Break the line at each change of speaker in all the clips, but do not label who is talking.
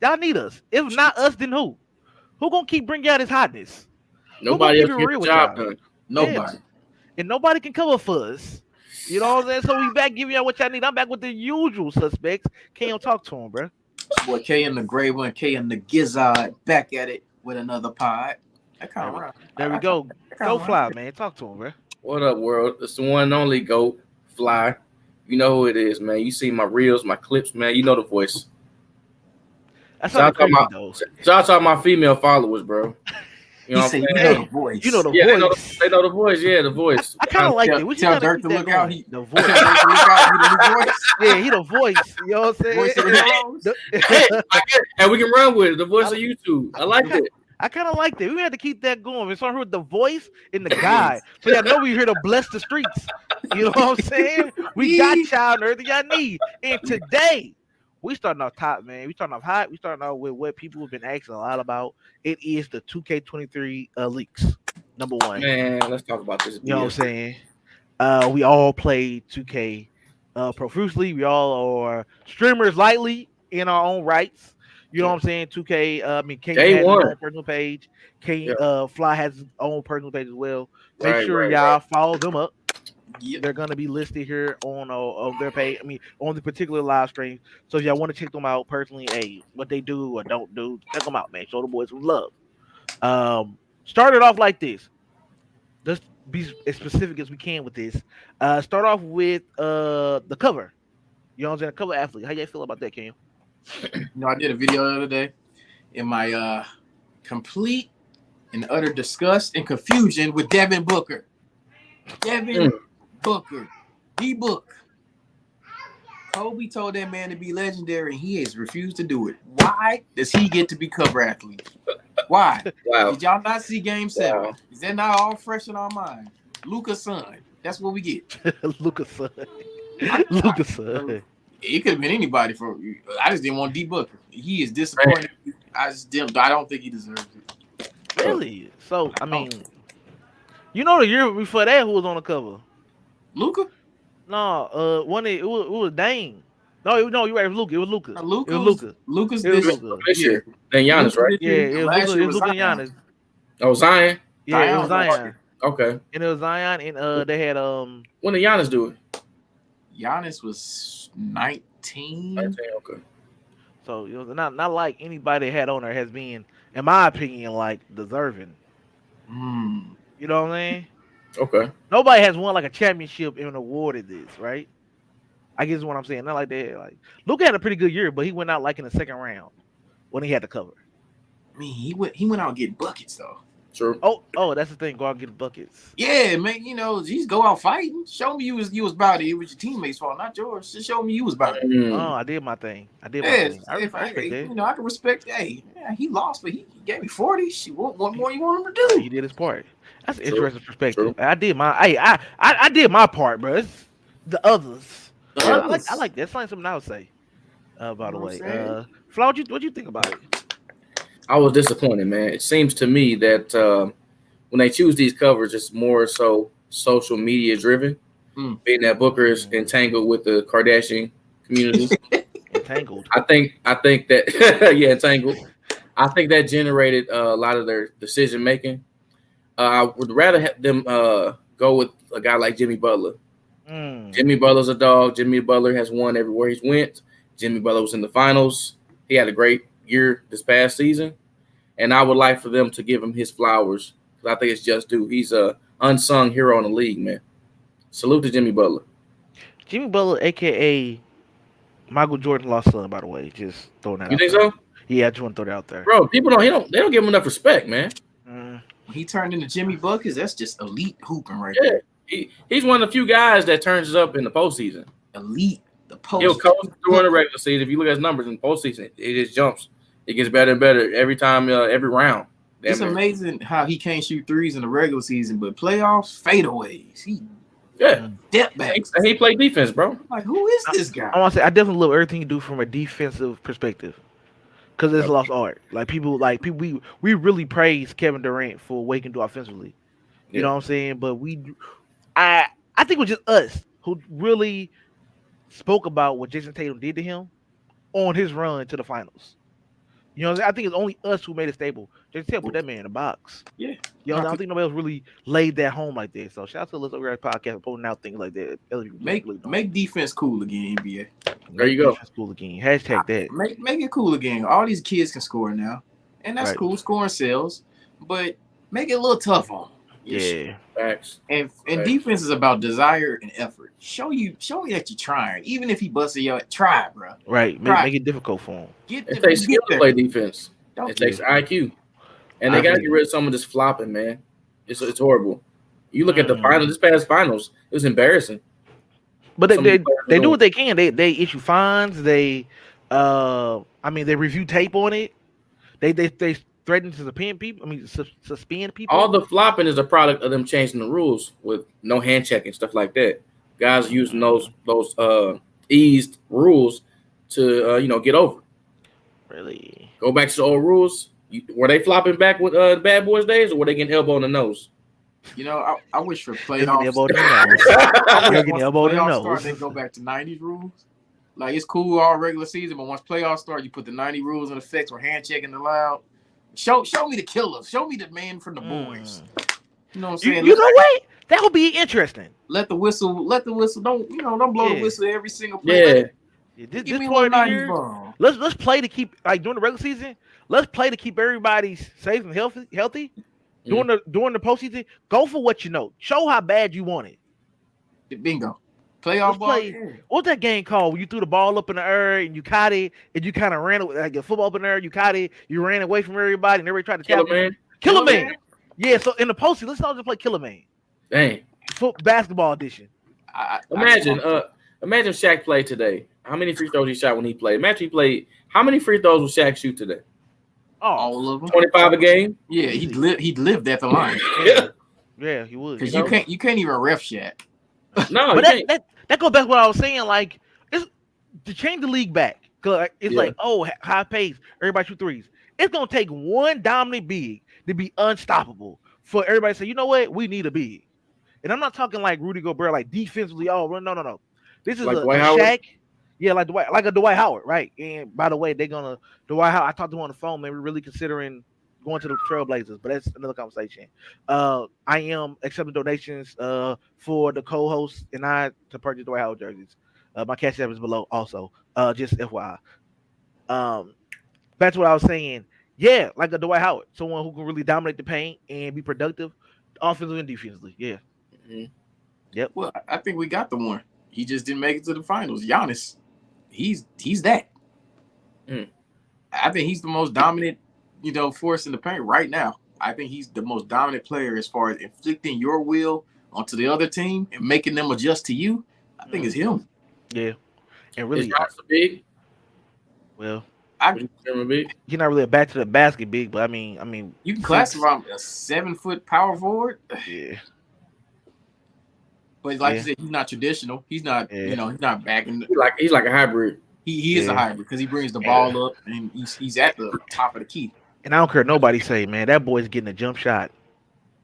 Y'all need us. If not us, then who? Who gonna keep bringing out his hotness? Who gonna
Nobody
keep
else
it
can get
real
the
with
job
y'all?
done.
Yeah,
Nobody.
and nobody can cover for us. You know what I'm saying? So we back giving y'all what y'all need. I'm back with the usual suspects. Can't talk to him, bro.
Boy, K and the Gray One, K and the Gizzard back at it with another pod. That kind
There
of
we,
rhyme.
there we
I
go.
that kind
Go
of rhyme.
fly, man. Talk to him, bro.
What up, world? It's the one and only GOAT Fly. You know who it is, man. You see my reels, my clips, man. You know the voice.
That
Shout
sounded
out to
crazy
my
though.
shout out to my female followers, bro. You
He
know what I'm
said, "You
saying?
know the
Hey, you know
voice."
the
Yeah,
voice.
they know the voice. Yeah, the voice.
I kind of like that. We should
Tell
kind of
Dirk
keep
to
that
look out.
going.
He
The
tell
voice.
Dirk to look out. He the new voice.
Yeah, he the voice. You know what I'm saying?
Voice of the heroes.
Hey, I get it. And we can run with it. The voice
I,
of YouTube. I
I,
like
kind,
it.
I kind of like that. We had to keep that going. We started with the voice and the guy.
Yes.
So y'all know we here to bless the streets. You know what I'm saying? We got y'all and everything y'all need. And today, we starting off top, man. We starting off hot. We starting off with what people have been asking a lot about. It is the 2K23 leaks. Number one.
Man, let's talk about this
You know what I'm
BS.
saying? We all play 2K profusely. We all are streamers lightly in our own rights. You know what I'm saying? 2K, I mean, King
Day
has his
one.
own personal page. King
Yeah.
Fly has his own personal page as well. Make
Right,
sure
right,
y'all
right.
follow them up.
Yep.
They're gonna be listed here on their page. I mean, on the particular live stream. So if y'all want to check them out personally, hey, what they do or don't do, check them out, man. Show the boys some love. Started off like this. Let's be as specific as we can with this. Start off with the cover. You know what I'm saying? The cover athlete. How you feel about that, Cam?
I did a video the other day in my complete and utter disgust and confusion with Devin Booker. Devin Booker. D-Book. Kobe told that man to be legendary, and he has refused to do it. Why does he get to be cover athlete? Why?
Wow.
Did y'all not see Game 7?
Wow.
Is that not all fresh in our mind? Luka's son. That's what we get.
Lucas son. Lucas son.
It could have been anybody. I just didn't want D Booker. He is disappointing. I don't think he deserves it.
Really? So I mean, you know the year before that, who was on the cover?
Luka?
No, it was Dame. No, you're right. It was Luca. It was Luca.
Luka
It was Luca.
Luka's
It was
this.
Luca.
This year. Then Giannis, right?
Yeah, it was
Last
Luca.
year
It was Luca and
Zion.
Giannis.
Oh, Zion.
Yeah, it was
Zion was
Zion.
Okay.
And it was Zion, and they had
When did Giannis do it?
Giannis was 19.
Okay.
So it was not like anybody had on there has been, in my opinion, like deserving. You know what I'm saying?
Okay.
Nobody has won like a championship and awarded this, right? I guess what I'm saying. Not like that. Like Luka had a pretty good year, but he went out like in the second round when he had to cover.
I mean, he went out getting buckets though.
True.
Oh, that's the thing. Go out and get buckets.
Yeah, man. Just go out fighting. Show me you was about it. It was your teammates' fault, not yours. Just show me you was about it.
Oh, I did my thing. I did my
Yeah,
thing.
if I
respect that.
I can respect. Hey, yeah, he lost, but he gave me 40. What more you want him to do?
He did his part. That's an
True.
interesting perspective.
True.
I did my. Hey, I did my part, bro. It's the others.
The
I
others.
like that. That's like something I would say. By the
You know what
way,
I'm saying?
Flaw, what you think about it?
I was disappointed, man. It seems to me that when they choose these covers, it's more so social media driven. Being that Booker is entangled with the Kardashian community.
Entangled.
I think that yeah, entangled. I think that generated a lot of their decision making. I would rather have them go with a guy like Jimmy Butler. Jimmy Butler's a dog. Jimmy Butler has won everywhere he's went. Jimmy Butler was in the finals. He had a great year this past season, and I would like for them to give him his flowers because I think it's just due. He's a unsung hero in the league, man. Salute to Jimmy Butler.
Jimmy Butler, aka Michael Jordan, lost son. By the way, just throwing that.
You
out
think
there.
so?
Yeah, I just want to throw that out there.
Bro, people they don't give him enough respect, man.
He turned into Jimmy Buckets. That's just elite hooping right
Yeah.
there.
He's one of the few guys that turns up in the postseason.
Elite. The post.
He'll coast during the regular season. If you look at his numbers in the postseason, it just jumps. It gets better and better every time, every round.
It's amazing how he can't shoot threes in the regular season, but playoffs, fadeaways. Step back.
He played defense, bro.
Like, who is this guy?
I want to say I definitely love everything you do from a defensive perspective, because it's lost art. We really praise Kevin Durant for what he can do offensively. You know what I'm saying? But I think it was just us who really spoke about what Jason Tatum did to him on his run to the finals. You know, I think it's only us who made it stable. Just tell put that man in a box.
Yeah.
You know, I don't think nobody else really laid that home like that. So shout out to the Let's Over podcast for putting out things like that. Other people
Make
really don't.
make defense cool again, NBA.
There you go.
Defense cool again. Hashtag that.
Make it cool again. All these kids can score now, and that's
Right.
cool. Scoring sells, but make it a little tough on them.
Yeah.
Facts.
And
Right.
defense is about desire and effort. Show me that you're trying. Even if he busted your try, bro.
Right.
Right.
Make it difficult for him.
Get
It
the,
takes skill to play defense.
Don't
It takes IQ, and they
I
got to
agree.
get rid of some of this flopping, man. It's horrible. You look at the finals, this past finals, it was embarrassing.
But
Some of
they
the players
do
don't.
what they can. They issue fines. They they review tape on it. They threaten to suspend people. Suspend people.
All the flopping is a product of them changing the rules with no hand checking, stuff like that. Guys using those eased rules to get over.
Really.
Go back to the old rules. Were they flopping back with Bad Boys days, or were they getting elbow in the nose?
I wish for
They're getting
playoffs.
elbowed in the nose. They're getting elbowed in the
Playoffs start,
nose.
they go back to 90s rules. Like it's cool all regular season, but once playoffs start, you put the 90 rules in effect where hand checking allowed. Show me the killers. Show me the man from the boys. You know what I'm saying?
You know what? That would be interesting.
Let the whistle. Don't blow the whistle every single play.
Yeah,
Yeah, this
Give me
point
one
of the
90s
year,
ball.
let's play to keep during the regular season. Let's play to keep everybody safe and healthy. During the postseason, go for what you know. Show how bad you want it.
Bingo. Playoff
Let's
ball.
play.
Yeah.
What's that game called? When you threw the ball up in the air and you caught it, and you kind of ran it like a football up in the air. You caught it. You ran away from everybody, and everybody tried to
Killer
tackle you.
Man.
Killer
Killer
Man. Yeah. So in the postseason, let's all just play Killer Man.
Dang.
Basketball edition.
Imagine Shaq played today. How many free throws he shot when he played? Imagine he played. How many free throws will Shaq shoot today?
Oh,
all of them.
25 a game.
Yeah, he'd lived at the line
yeah, he would.
because
You know?
you can't even ref Shaq.
No,
But
you can't.
that goes back to what I was saying. Like, it's to change the league back. Cause it's
Yeah.
like, oh, high pace, everybody shoot threes. It's gonna take one dominant big to be unstoppable for everybody to say, you know what, we need a big. And I'm not talking like Rudy Gobert, like defensively. Oh, no. This is
Like
a
Dwight Howard?
Shaq. Yeah, like a Dwight Howard, right? And by the way, Dwight Howard. I talked to him on the phone. Man, we're really considering going to the Trailblazers, but that's another conversation. I am accepting donations for the co-host and I to purchase Dwight Howard jerseys. My cash app is below also. Just FYI. Back to what I was saying. Yeah, like a Dwight Howard, someone who can really dominate the paint and be productive, offensively and defensively. Yeah.
Mhm.
Yep.
Well, I think we got the one. He just didn't make it to the finals. Giannis, he's that.
Mm.
I think he's the most dominant, force in the paint right now. I think he's the most dominant player as far as inflicting your will onto the other team and making them adjust to you. I think it's him.
Yeah. And
Is
really,
Giannis a big?
well,
Would you consider him a big?
he's not really a back to the basket big, but I mean,
You can classify him as a 7-foot power forward,
yeah.
but like
Yeah.
you said, he's not traditional. He's not,
Yeah.
he's not backing.
He's like a hybrid.
He is a
Yeah.
hybrid because he brings the ball up and he's at the top of the key.
And I don't care what nobody say, man. That boy's getting a jump shot.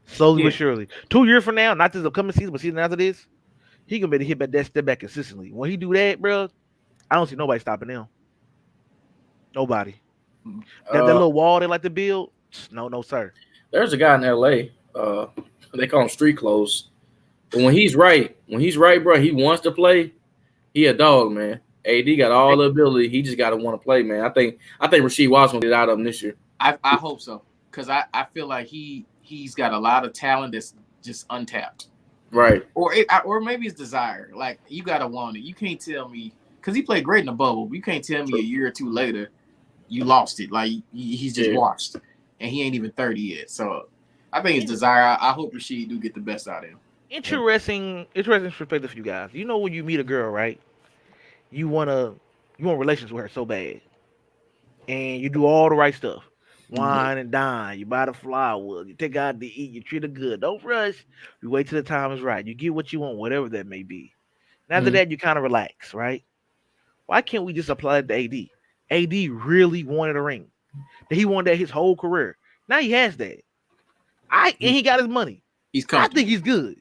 Slowly but surely. 2 years from now, not this upcoming season, but season after this, he gonna be able to hit that step back consistently. When he do that, bro, I don't see nobody stopping him. Nobody. That little wall they like to build, no, sir.
There's a guy in LA. They call him street clothes. But when he's right, bro, he wants to play. He a dog, man. AD got all the ability. He just gotta want to play, man. I think Rasheed Wallace gonna get out of him this year.
I hope so because I feel like he's got a lot of talent that's just untapped,
Right.
or maybe it's desire. Like you gotta want it. You can't tell me because he played great in the bubble. You can't tell me a year or two later you lost it. Like he's just washed, and he ain't even 30 yet. So I think it's desire. I hope Rasheed do get the best out of him.
Interesting perspective for you guys. You know when you meet a girl, right? You want relations with her so bad, and you do all the right stuff. Wine and dine. You buy the flower. You take her out to eat. You treat her good. Don't rush. You wait till the time is right. You get what you want, whatever that may be. And after that, you kind of relax, right? Why can't we just apply it to AD? AD really wanted a ring. He wanted that his whole career. Now he has that. And he got his money.
He's
I
comfortable.
think he's good.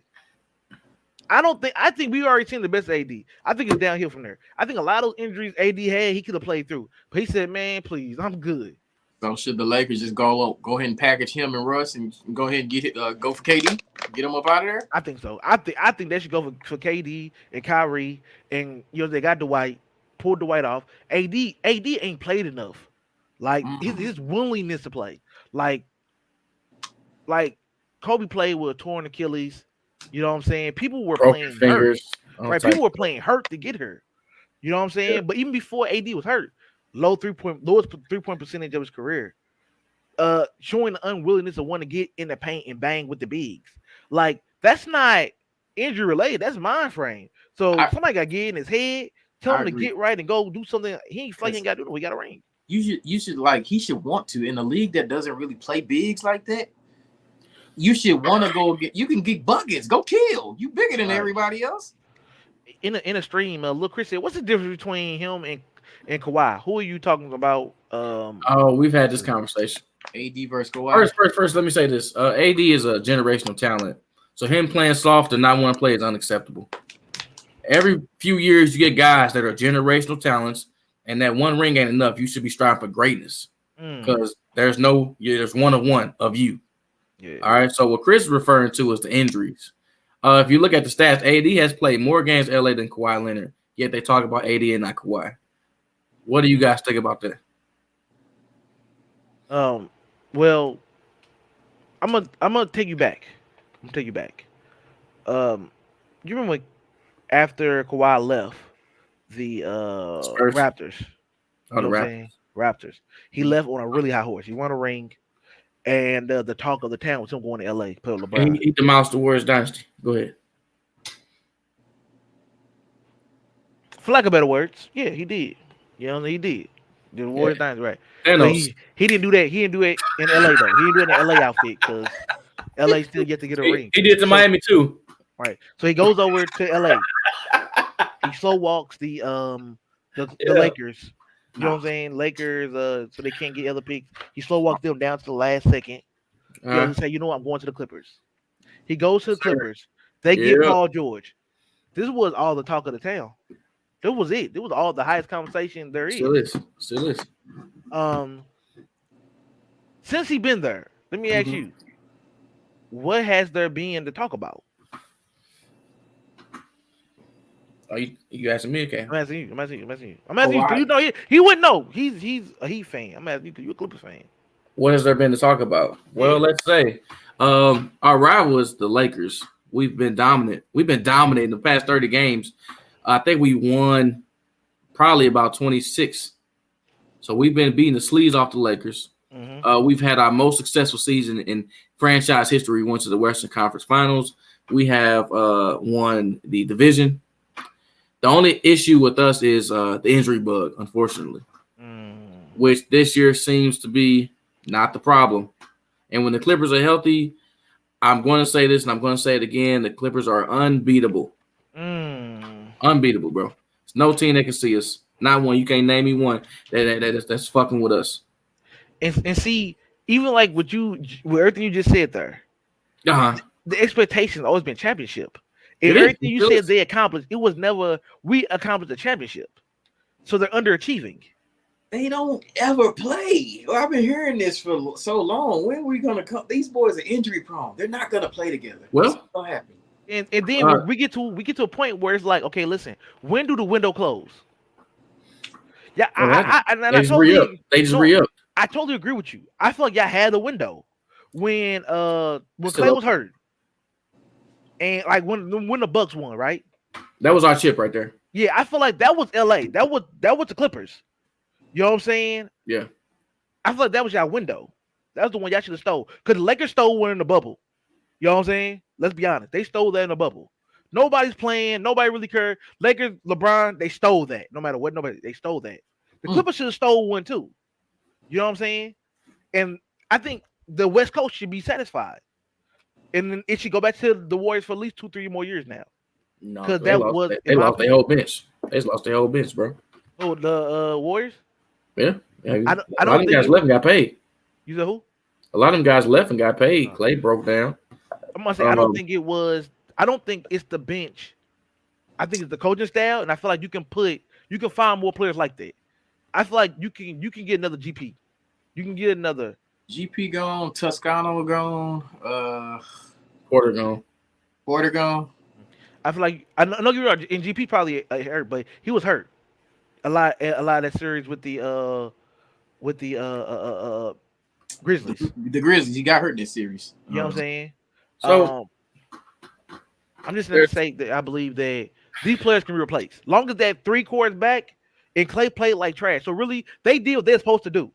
I think we already seen the best AD. I think it's downhill from there. I think a lot of those injuries AD had, he could have played through. But he said, man, please, I'm good.
So should the Lakers just go ahead and package him and Russ and go ahead and go for KD, get him up out of there?
I think so. I think they should go for KD and Kyrie, and they got Dwight, pull Dwight off. AD ain't played enough. Like his willingness to play, like Kobe played with a torn Achilles. You know what I'm saying? People were playing hurt, right? People were playing hurt to get her. You know what I'm saying? Yeah. But even before AD was hurt, lowest 3-point percentage of his career, showing the unwillingness of want to get in the paint and bang with the bigs. Like that's not injury related. That's mind frame. So somebody got to get in his head, tell him to get right and go do something. He ain't got to do it. We got a ring.
You should like he should want to in a league that doesn't really play bigs like that. You should want to go get. You can get buckets. Go kill. You bigger than everybody else.
In a stream, Lil Chris said, "What's the difference between him and Kawhi? Who are you talking about?"
We've had this conversation.
AD versus Kawhi.
First, let me say this. AD is a generational talent, so him playing soft and not want to play is unacceptable. Every few years, you get guys that are generational talents, and that one ring ain't enough. You should be striving for greatness because there's one of one of you. Yeah. All right. So what Chris is referring to is the injuries. If you look at the stats, AD has played more games in LA than Kawhi Leonard. Yet they talk about AD and not Kawhi. What do you guys think about that?
Well, I'm gonna take you back. You remember after Kawhi left the Raptors?
Oh, the Raptors.
Raptors. He left on a really high horse. He won a ring. And the talk of the town was him going to LA. Play with LeBron.
He demolished the Warriors dynasty. Go ahead.
For lack of better words, yeah, he did. He did. The Warriors dynasty, right? He didn't do that. He didn't do it in LA though. He didn't do it in the LA outfit because LA still yet to get a ring.
He did to Miami too.
Right. So he goes over to LA. He slow walks the Lakers. You know what I'm saying? Lakers, so they can't get other picks. He slow walked them down to the last second. He say, I'm going to the Clippers. He goes to the Clippers. They get Paul George. This was all the talk of the town. That was it. It was all the highest conversation there is.
Still is.
Since he been there, let me ask you, what has there been to talk about?
Oh, you asking me? Okay.
I'm asking you. You know, he wouldn't know. He's a Heat fan. I'm asking you. You're a Clippers fan.
What has there been to talk about? Well, let's say our rival is the Lakers. We've been dominant. We've been dominating the past 30 games. I think we won probably about 26. So we've been beating the sleeves off the Lakers. We've had our most successful season in franchise history. We went to the Western Conference Finals. We have won the division. The only issue with us is the injury bug, unfortunately, which this year seems to be not the problem. And when the Clippers are healthy, I'm going to say this and I'm going to say it again. The Clippers are unbeatable. Unbeatable, bro. There's no team that can see us. Not one. You can't name me one that's fucking with us.
And see, even like with everything you just said there, the expectation has always been championship. If everything you said they accomplished, it was never we accomplished a championship. So they're underachieving.
They don't ever play. Well, I've been hearing this for so long. When are we gonna come? These boys are injury prone. They're not gonna play together.
Well,
what's gonna happen?
And then we get to a point where it's like, okay, listen, when do the window close? Yeah,
they just re-up.
I totally agree with you. I feel like y'all had the window when Clay was hurt. And like when the Bucks won, right?
That was our chip right there.
Yeah, I feel like that was LA. That was the Clippers. You know what I'm saying?
Yeah.
I feel like that was y'all window. That was the one y'all should have stole. Because the Lakers stole one in the bubble. You know what I'm saying? Let's be honest. They stole that in the bubble. Nobody's playing. Nobody really cared. Lakers, LeBron, they stole that. No matter what, they stole that. The Clippers should have stole one too. You know what I'm saying? And I think the West Coast should be satisfied. And then it should go back to the Warriors for at least 2-3 more years now.
No, because they lost their whole bench. They lost their whole bench, bro.
Oh, the Warriors?
Yeah.
I
don't a lot of them guys left and got paid.
You said who?
A lot of them guys left and got paid. Clay broke down.
I'm gonna say I don't think it's the bench. I think it's the coaching style, and I feel like you can find more players like that. I feel like you can get another GP. You can get another.
GP gone, Toscano gone,
Porter gone.
Porter gone.
I feel like I know you're right. And GP probably hurt, but he was hurt a lot of that series with the Grizzlies.
The Grizzlies, he got hurt in this series.
You know what I'm saying?
So
I'm just going to say that I believe that these players can be replaced. Long as that three quarters back and Clay played like trash. So really, they did what they're supposed to do.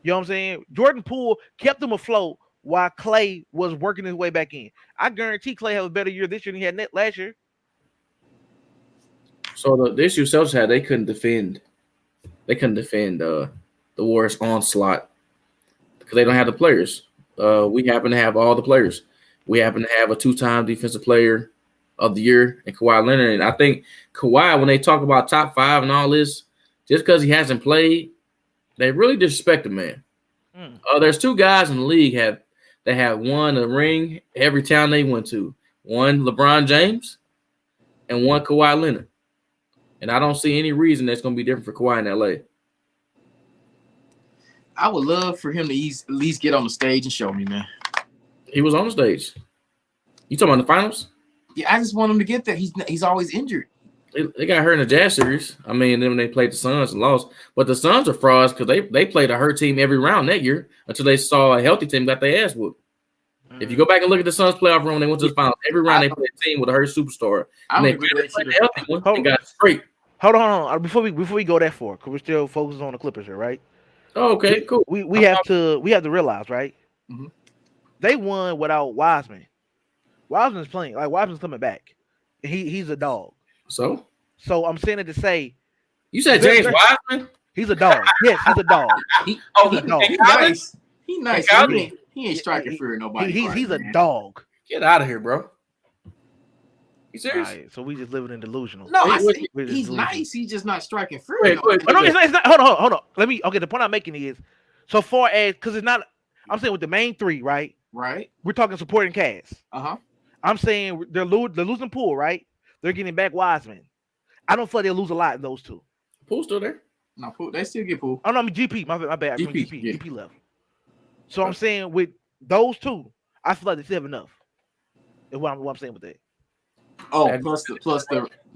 You know what I'm saying? Jordan Poole kept them afloat while Clay was working his way back in. I guarantee Clay had a better year this year than he had last year.
So the issue Celtics had, they couldn't defend. They couldn't defend the Warriors' onslaught because they don't have the players. We happen to have all the players. We happen to have a 2-time defensive player of the year in Kawhi Leonard. And I think Kawhi, when they talk about top 5 and all this, just because he hasn't played, they really disrespect the man. There's 2 guys in the league that have won a ring every town they went to. One LeBron James and one Kawhi Leonard. And I don't see any reason that's going to be different for Kawhi in LA.
I would love for him to at least get on the stage and show me, man.
He was on the stage. You talking about the finals?
Yeah, I just want him to get there. He's always injured.
They got hurt in the Jazz series. I mean, then when they played the Suns and lost. But the Suns are frauds because they played a hurt team every round that year until they saw a healthy team got their ass whooped. If you go back and look at the Suns playoff run, they went to the finals. Every round they played a team with a hurt superstar. And they played a healthy one and got straight.
Hold on. Before we go that far, because we're still focused on the Clippers here, right?
Oh, okay, cool.
We have to realize, right?
Mm-hmm.
They won without Wiseman. Wiseman's playing. Like Wiseman's coming back. He's a dog.
So
I'm saying it to say.
You said James Wiseman?
He's a dog. Yes, he's a dog.
He's
nice.
He's nice. He ain't striking fear of nobody.
He's a dog.
Get out of here, bro. You serious?
Right, so we just living in delusional.
No,
he's
nice. He's just not striking fear.
Wait.
No, it's not. Hold on. Okay, the point I'm making is, so far as because it's not. I'm saying with the main 3, right?
Right.
We're talking supporting cast. I'm saying they're losing Poole, right? They're getting back Wiseman. I don't feel like they'll lose a lot in those 2.
Poole's still there.
No, Poole. They still get Poole.
Oh no, I mean GP. My bad.
GP
left. So I'm saying with those 2, I feel like they still have enough. Is what I'm saying with that.
Oh, plus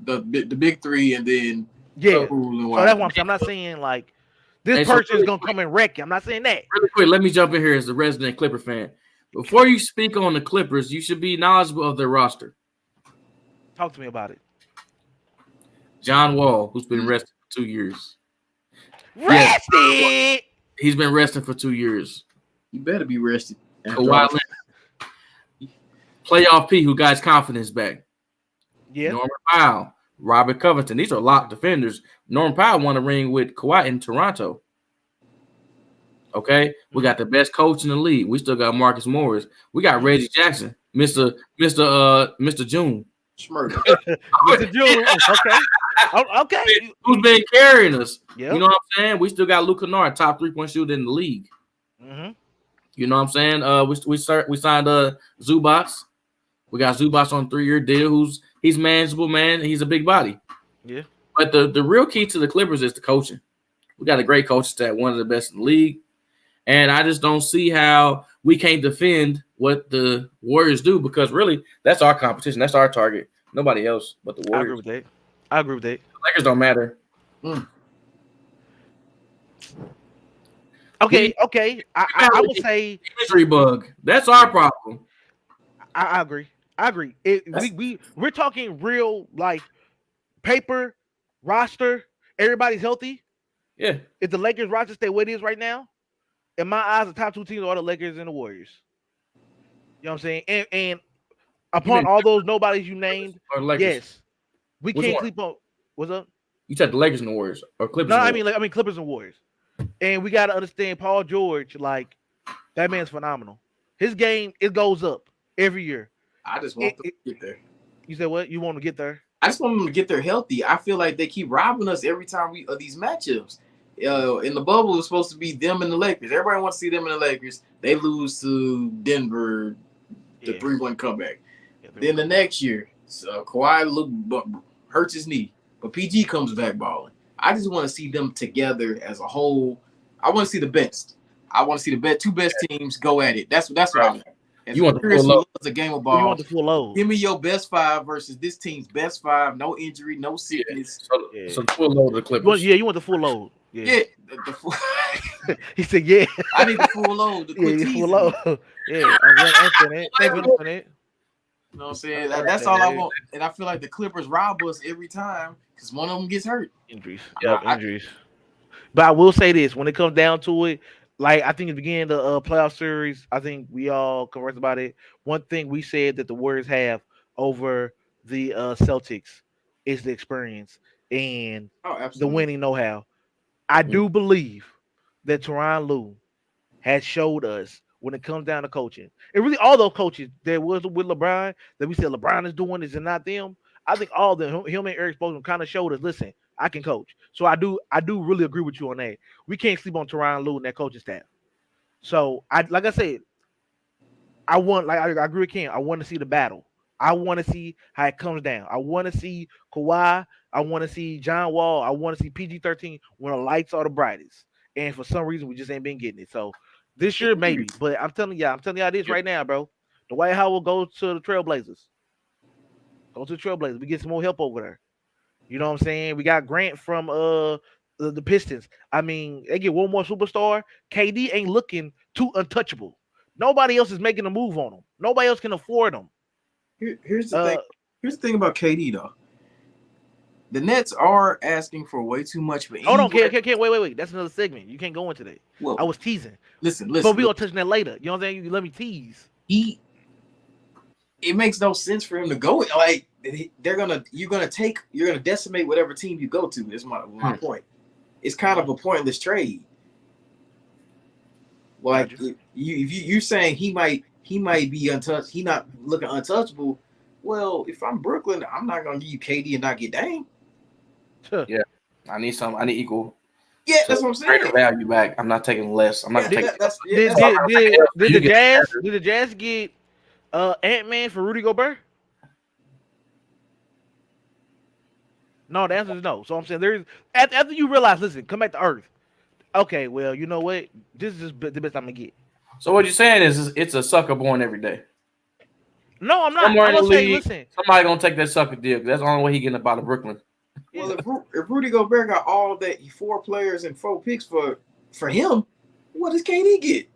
the big 3 and then
yeah.
So
that's what I'm saying. I'm not saying like this person is gonna come and wreck you. I'm not saying that.
Really quick, let me jump in here as a resident Clipper fan. Before you speak on the Clippers, you should be knowledgeable of their roster.
Talk to me about it.
John Wall, who's been rested for 2 years.
Rested.
Yes. He's been resting for 2 years.
You better be rested.
Kawhi Leonard. Playoff P, who got his confidence back.
Yeah.
Norman Powell, Robert Covington. These are locked defenders. Norman Powell won a ring with Kawhi in Toronto. Okay, we got the best coach in the league. We still got Marcus Morris. We got Reggie Jackson, Mr. June.
Schmurder.
Mr. June. Okay.
Who's been carrying us?
Yep.
You know what I'm saying? We still got Luke Kennard, top 3-point shooter in the league.
Mm-hmm.
You know what I'm saying? We signed Zubac. We got Zubac on a 3-year deal. He's manageable, man. He's a big body.
Yeah.
But the real key to the Clippers is the coaching. We got a great coach staff, one of the best in the league. And I just don't see how we can't defend what the Warriors do because really that's our competition. That's our target. Nobody else but the Warriors.
I agree with that.
The Lakers don't matter.
Okay. I would say
injury bug. That's our problem.
I agree. We're talking real like paper roster. Everybody's healthy.
Yeah.
If the Lakers roster stay where it is right now, in my eyes, the top 2 teams are the Lakers and the Warriors. You know what I'm saying? And upon all those nobodies you named, yes, we can't sleep on. What's up?
You said the Lakers and the Warriors or Clippers?
No, I mean Clippers and Warriors. And we got to understand Paul George. Like that man's phenomenal. His game goes up every year.
I just want to get there.
You said what? You want to get there?
I just want them to get there healthy. I feel like they keep robbing us every time we these matchups. In the bubble, it was supposed to be them and the Lakers. Everybody wants to see them and the Lakers. They lose to Denver, the 3-1 comeback. Then the next year, Kawhi hurts his knee, but PG comes back balling. I just want to see them together as a whole. I want to see the best. I want to see the two best teams go at it. That's what I want. As
You want the
curious
full load.
as a game of
You
ball.
want the full load.
Give me your best 5 versus this team's best 5. No injury, no sickness.
So full load of the Clippers.
You want the full load.
Yeah, the full,
He said, yeah.
I need the full load. The quick
Yeah,
teasing.
full load. Yeah, I'm going infinite. Infinite.
You know what I'm saying? That's all I want. And I feel like the Clippers rob us every time because one of them gets hurt.
Injuries.
Yeah,
Yep, injuries. But I will say this: when it comes down to it, like I think at the beginning of the playoff series, I think we all conversed about it. One thing we said that the Warriors have over the Celtics is the experience and
Oh,
the
absolutely.
winning know-how. I do believe that Tyronn Lue has showed us when it comes down to coaching. And really all those coaches that was with LeBron that we said LeBron is doing this and not them. I think all of them, him and Eric Spoelstra kind of showed us, listen, I can coach. So I do really agree with you on that. We can't sleep on Tyronn Lue and that coaching staff. So like I said, I agree with Ken. I want to see the battle. I want to see how it comes down. I want to see Kawhi. I want to see John Wall. I want to see PG-13 when the lights are the brightest. And for some reason, we just ain't been getting it. So this year, maybe. But I'm telling y'all this right now, bro. Dwight Howard goes to the Trailblazers. Go to the Trailblazers. We get some more help over there. You know what I'm saying? We got Grant from the Pistons. I mean, they get one more superstar. KD ain't looking too untouchable. Nobody else is making a move on him. Nobody else can afford him.
Here's the thing. Here's the thing about KD though. The Nets are asking for way too much. But
Hold on, wait. That's another segment. You can't go into that.
Well,
I was teasing.
Listen.
But we gonna touch on that later. You know what I'm saying? You let me tease.
It makes no sense for him to go. Like you're gonna decimate whatever team you go to. Is my point. It's kind of a pointless trade. Like if you're saying he might be untouched, he not looking untouchable. Well, if I'm Brooklyn, I'm not gonna give you KD and not get Dame.
Yeah, I need equal.
Yeah, that's what I'm saying.
Greater value back. I'm not taking less. I'm not taking.
Did the Jazz get Ant-Man for Rudy Gobert? No, the answer is no. So I'm saying there's after you realize, listen, come back to Earth. Okay, well, you know what? This is the best I'm gonna get.
So what you're saying is it's a sucker born every day.
No, I'm not. I'm gonna say, listen.
Somebody gonna take that sucker deal because that's the only way he getting up out of Brooklyn.
Well, if Rudy Gobert got all that 4 players and 4 picks for him, what does KD get?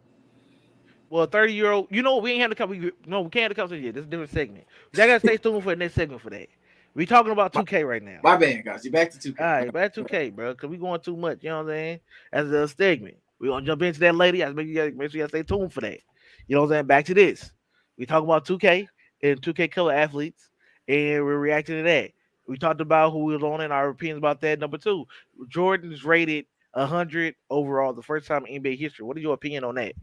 Well, 30-year-old. You know, we ain't had to come. No, we can't have the conversation yet. This is a different segment. Y'all gotta stay tuned for the next segment for that. We talking about 2K right now.
My bad, guys. You back to 2K.
All right, back to 2K, bro. Because we going too much. You know what I'm saying? As a segment, we gonna jump into that later. Make sure you guys stay tuned for that. You know what I'm saying? Back to this. We talk about 2K and 2K color athletes, and we're reacting to that. We talked about who was on and our opinions about that. Number 2, Jordan is rated 100 overall, the first time in NBA history. What is your opinion on that?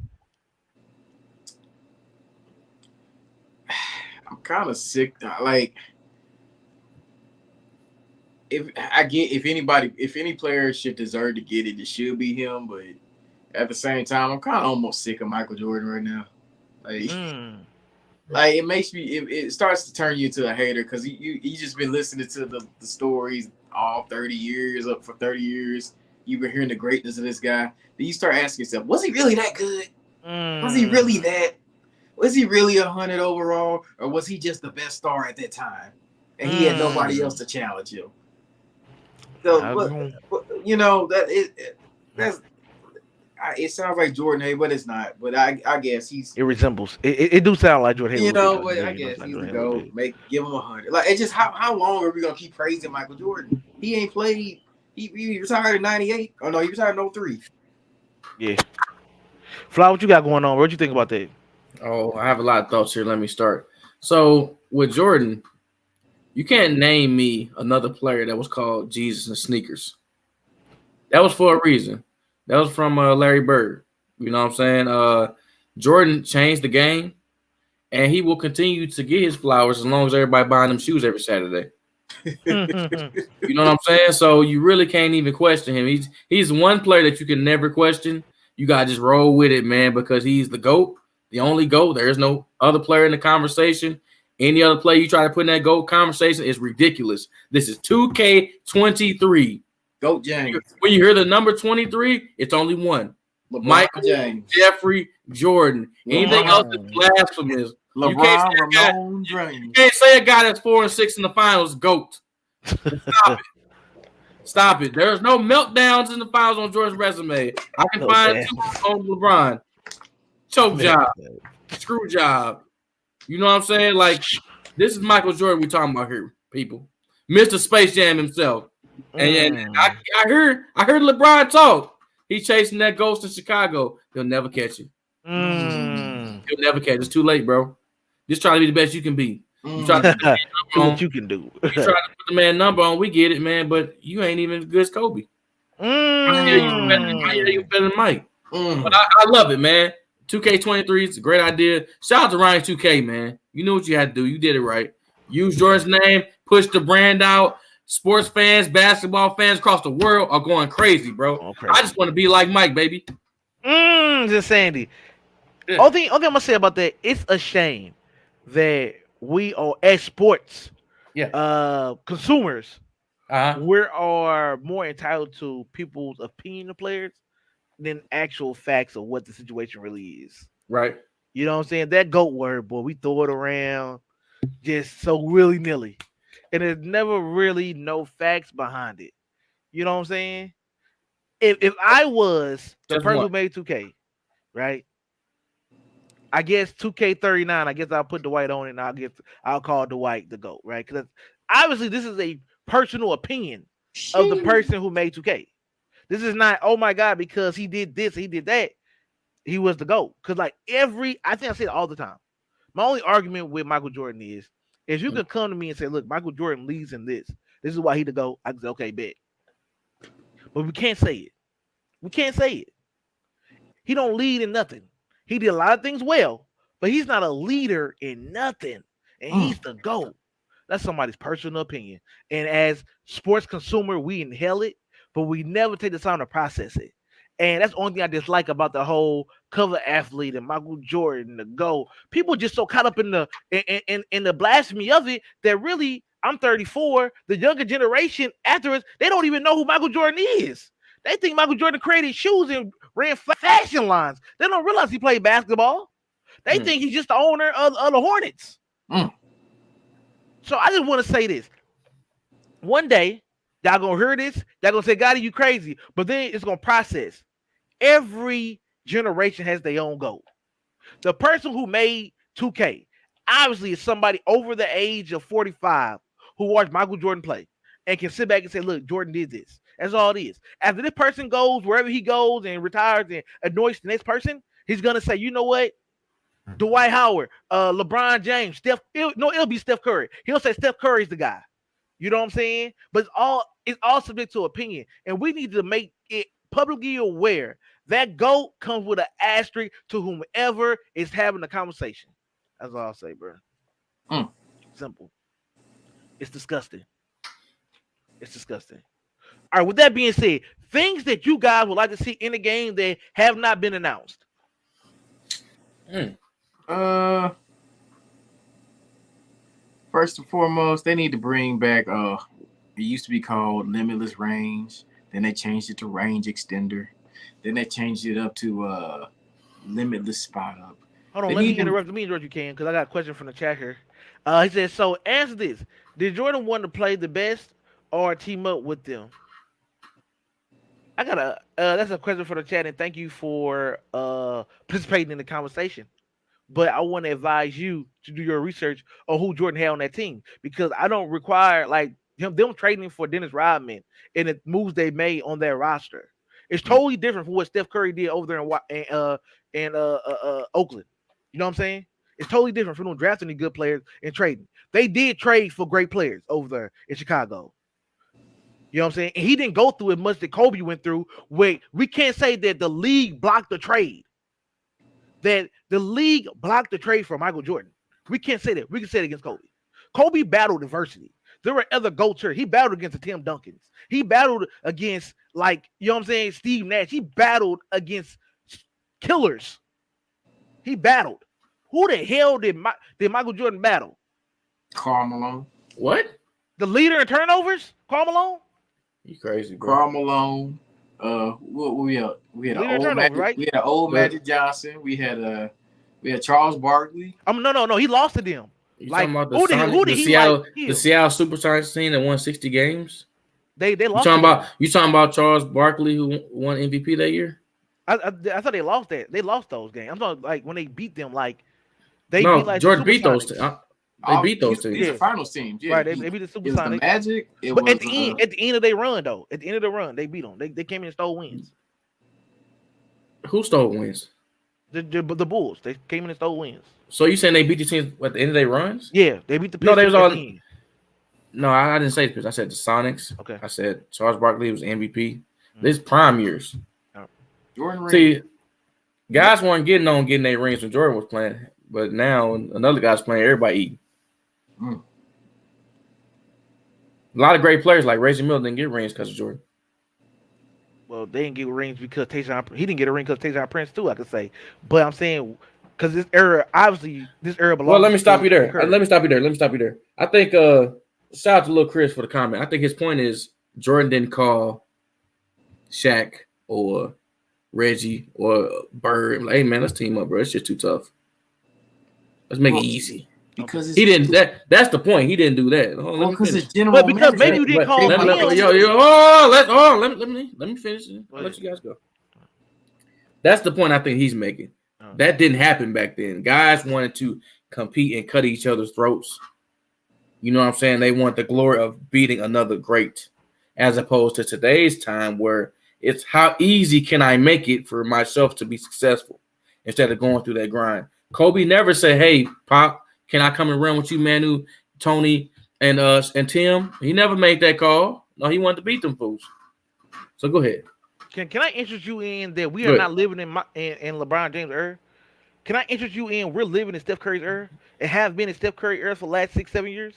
I'm kind of sick. Like, if any player should deserve to get it, it should be him. But at the same time, I'm kind of almost sick of Michael Jordan right now. Like, it makes me. It starts to turn you into a hater because you just been listening to the stories all 30 years up for 30 years. You've been hearing the greatness of this guy. Then you start asking yourself, was he really that good? Was he really that? Was he really 100 overall, or was he just the best star at that time, and he had nobody else to challenge him? So, but you know it sounds like Jordan Hay, but it's not. But I guess it
resembles. It do sound like Jordan Hay.
You know, but I guess he's a go. Give him 100. Like, it's just how long are we gonna keep praising Michael Jordan? He ain't played. He retired in '98. Oh no, he retired in 03.
Yeah. Fly, what you got going on? What you think about that?
Oh, I have a lot of thoughts here. Let me start. So with Jordan, you can't name me another player that was called Jesus and Sneakers. That was for a reason. That was from Larry Bird. You know what I'm saying? Jordan changed the game, and he will continue to get his flowers as long as everybody buying them shoes every Saturday. You know what I'm saying? So you really can't even question him. He's one player that you can never question. You gotta just roll with it, man, because he's the GOAT, the only GOAT. There is no other player in the conversation. Any other player you try to put in that GOAT conversation is ridiculous. This is 2K23.
Goat James.
When you hear the number 23, it's only one.
LeBron
Michael,
James.
Jeffrey, Jordan. Anything else is blasphemous.
LeBron, Ramon,
You
James.
can't say a guy that's 4 and 6 in the finals, GOAT. Stop it. Stop it. There's no meltdowns in the finals on Jordan's resume. I can find 2 on LeBron. Choke job. Screw job. You know what I'm saying? Like, this is Michael Jordan we're talking about here, people. Mr. Space Jam himself. And I heard LeBron talk. He's chasing that ghost in Chicago. He'll never catch you. He'll never catch you. It's too late, bro. Just try to be the best you can be. You try to put the man
Do
number
what you can do.
you try to put the man number on. We get it, man, but you ain't even as good as Kobe. I hear you better than Mike. But I love it, man. 2K23 is a great idea. Shout out to Ryan 2K, man. You knew what you had to do. You did it right. Use Jordan's name. Push the brand out. Sports fans, basketball fans across the world are going crazy, bro. I just want to be like Mike, baby.
Just Sandy.
Yeah.
Only thing I'm gonna say about that, it's a shame that we are as sports consumers. We are more entitled to people's opinion of players than actual facts of what the situation really is.
Right.
You know what I'm saying? That GOAT word, boy, we throw it around just so willy-nilly. And there's never really no facts behind it. You know what I'm saying? If I was the person who made 2K, right? I guess 2K39, I guess I'll put Dwight on it and I'll call Dwight the GOAT, right? Because obviously this is a personal opinion of the person who made 2K. This is not, oh my God, because he did this, he did that, he was the GOAT. Because like I think I say it all the time. My only argument with Michael Jordan is, if you can come to me and say, look, Michael Jordan leads in this is why he the GOAT, I can say, okay, bet. But we can't say it. We can't say it. He don't lead in nothing. He did a lot of things well, but he's not a leader in nothing. And he's the GOAT. That's somebody's personal opinion. And as sports consumer, we inhale it, but we never take the time to process it. And that's the only thing I dislike about the whole cover athlete and Michael Jordan, the GOAT. People just so caught up in the blasphemy of it that really, I'm 34. The younger generation after us, they don't even know who Michael Jordan is. They think Michael Jordan created shoes and ran fashion lines. They don't realize he played basketball. They think he's just the owner of the Hornets. So I just want to say this. One day, y'all gonna hear this. Y'all gonna say, "God, you crazy?" But then it's gonna process. Every generation has their own GOAT. The person who made 2K obviously is somebody over the age of 45 who watched Michael Jordan play and can sit back and say, "Look, Jordan did this." That's all it is. After this person goes wherever he goes and retires and anoints the next person, he's gonna say, "You know what? Dwight Howard, LeBron James, it'll be Steph Curry." He'll say Steph Curry's the guy. You know what I'm saying? But it's all subject to opinion, and we need to make it publicly aware that GOAT comes with an asterisk to whomever is having the conversation. That's all I'll say, bro. Simple. It's disgusting. It's disgusting. All right. With that being said, things that you guys would like to see in the game that have not been announced.
First and foremost, they need to bring back it used to be called Limitless Range. Then they changed it to Range Extender. Then they changed it up to Limitless Spot Up.
Hold on, let me interrupt you, Ken, because I got a question from the chat here. He says, so answer this. Did Jordan want to play the best or team up with them? I got that's a question for the chat, and thank you for participating in the conversation. But I want to advise you to do your research on who Jordan had on that team, because I don't require like them trading for Dennis Rodman and the moves they made on their roster. It's totally different from what Steph Curry did over there in Oakland. You know what I'm saying? It's totally different from them drafting the good players and trading. They did trade for great players over there in Chicago. You know what I'm saying? And he didn't go through as much that Kobe went through. Wait, we can't say that the league blocked the trade. That the league blocked the trade for Michael Jordan. We can't say that. We can say it against Kobe. Kobe battled adversity. There were other GOATs here. He battled against the Tim Duncans. He battled against, like, you know what I'm saying, Steve Nash. He battled against killers. He battled. Who the hell did Michael Jordan battle?
Karl Malone.
What?
The leader in turnovers? Karl Malone?
You crazy, bro.
Karl Malone. What we had? We had an
Leader
old
turnover,
Magic,
right?
we had an old Magic Johnson. We had Charles Barkley.
No. He lost to them.
You
Like,
talking about
who did
the
he
Seattle,
like kill?
the Seattle Supersonics team that won 60 games?
They
You
lost.
talking about Charles Barkley who won MVP that year?
I thought they lost that. They lost those games. I'm talking like when they beat them. Like they
No,
beat like
Jordan
the
beat those.
Supersonics.
They beat those
These
teams.
are finals teams. Yeah,
Right, they beat the
it was the
Supersonics.
Magic. It
But
was
at the end of their run though, at the end of the run, they beat them. They came in and stole wins.
Who stole wins?
The Bulls. They came in and stole wins.
So you saying they beat the teams at the end of their runs?
Yeah, they beat the
No,
Pistons.
they was
at
all-
the end.
No, I didn't say this. I said the Sonics.
Okay.
I said Charles Barkley was MVP. This prime years.
Jordan Ring.
See, guys weren't getting their rings when Jordan was playing, but now another guy's playing. Everybody eating.
Mm.
A lot of great players like Reggie Miller didn't get rings because of Jordan.
Well, they didn't get rings because he didn't get a ring because Tayshaun Prince too. I could say, but I'm saying because this era belongs.
Well, let me stop you there.
Curry.
Let me stop you there. I think shout out to Lil Chris for the comment. I think his point is Jordan didn't call Shaq or Reggie or Bird. Like, hey man, let's team up, bro. It's just too tough. Let's make it easy.
Because
He didn't. That's the point. He didn't do that. Hold on, let me
because
finish.
it's general.
But because
manager.
maybe you didn't call
Let me finish it. I'll let you guys go. That's the point I think he's making. That didn't happen back then. Guys wanted to compete and cut each other's throats. You know what I'm saying? They want the glory of beating another great, as opposed to today's time where it's how easy can I make it for myself to be successful instead of going through that grind. Kobe never said, "Hey, Pop, can I come and run with you, Manu, Tony, and Tim?" He never made that call. No, he wanted to beat them fools. So go ahead.
Can I interest you in that we
Go
are
ahead.
not living in LeBron James' era? Can I interest you in we're living in Steph Curry's era and have been in Steph Curry era for the last 6-7 years?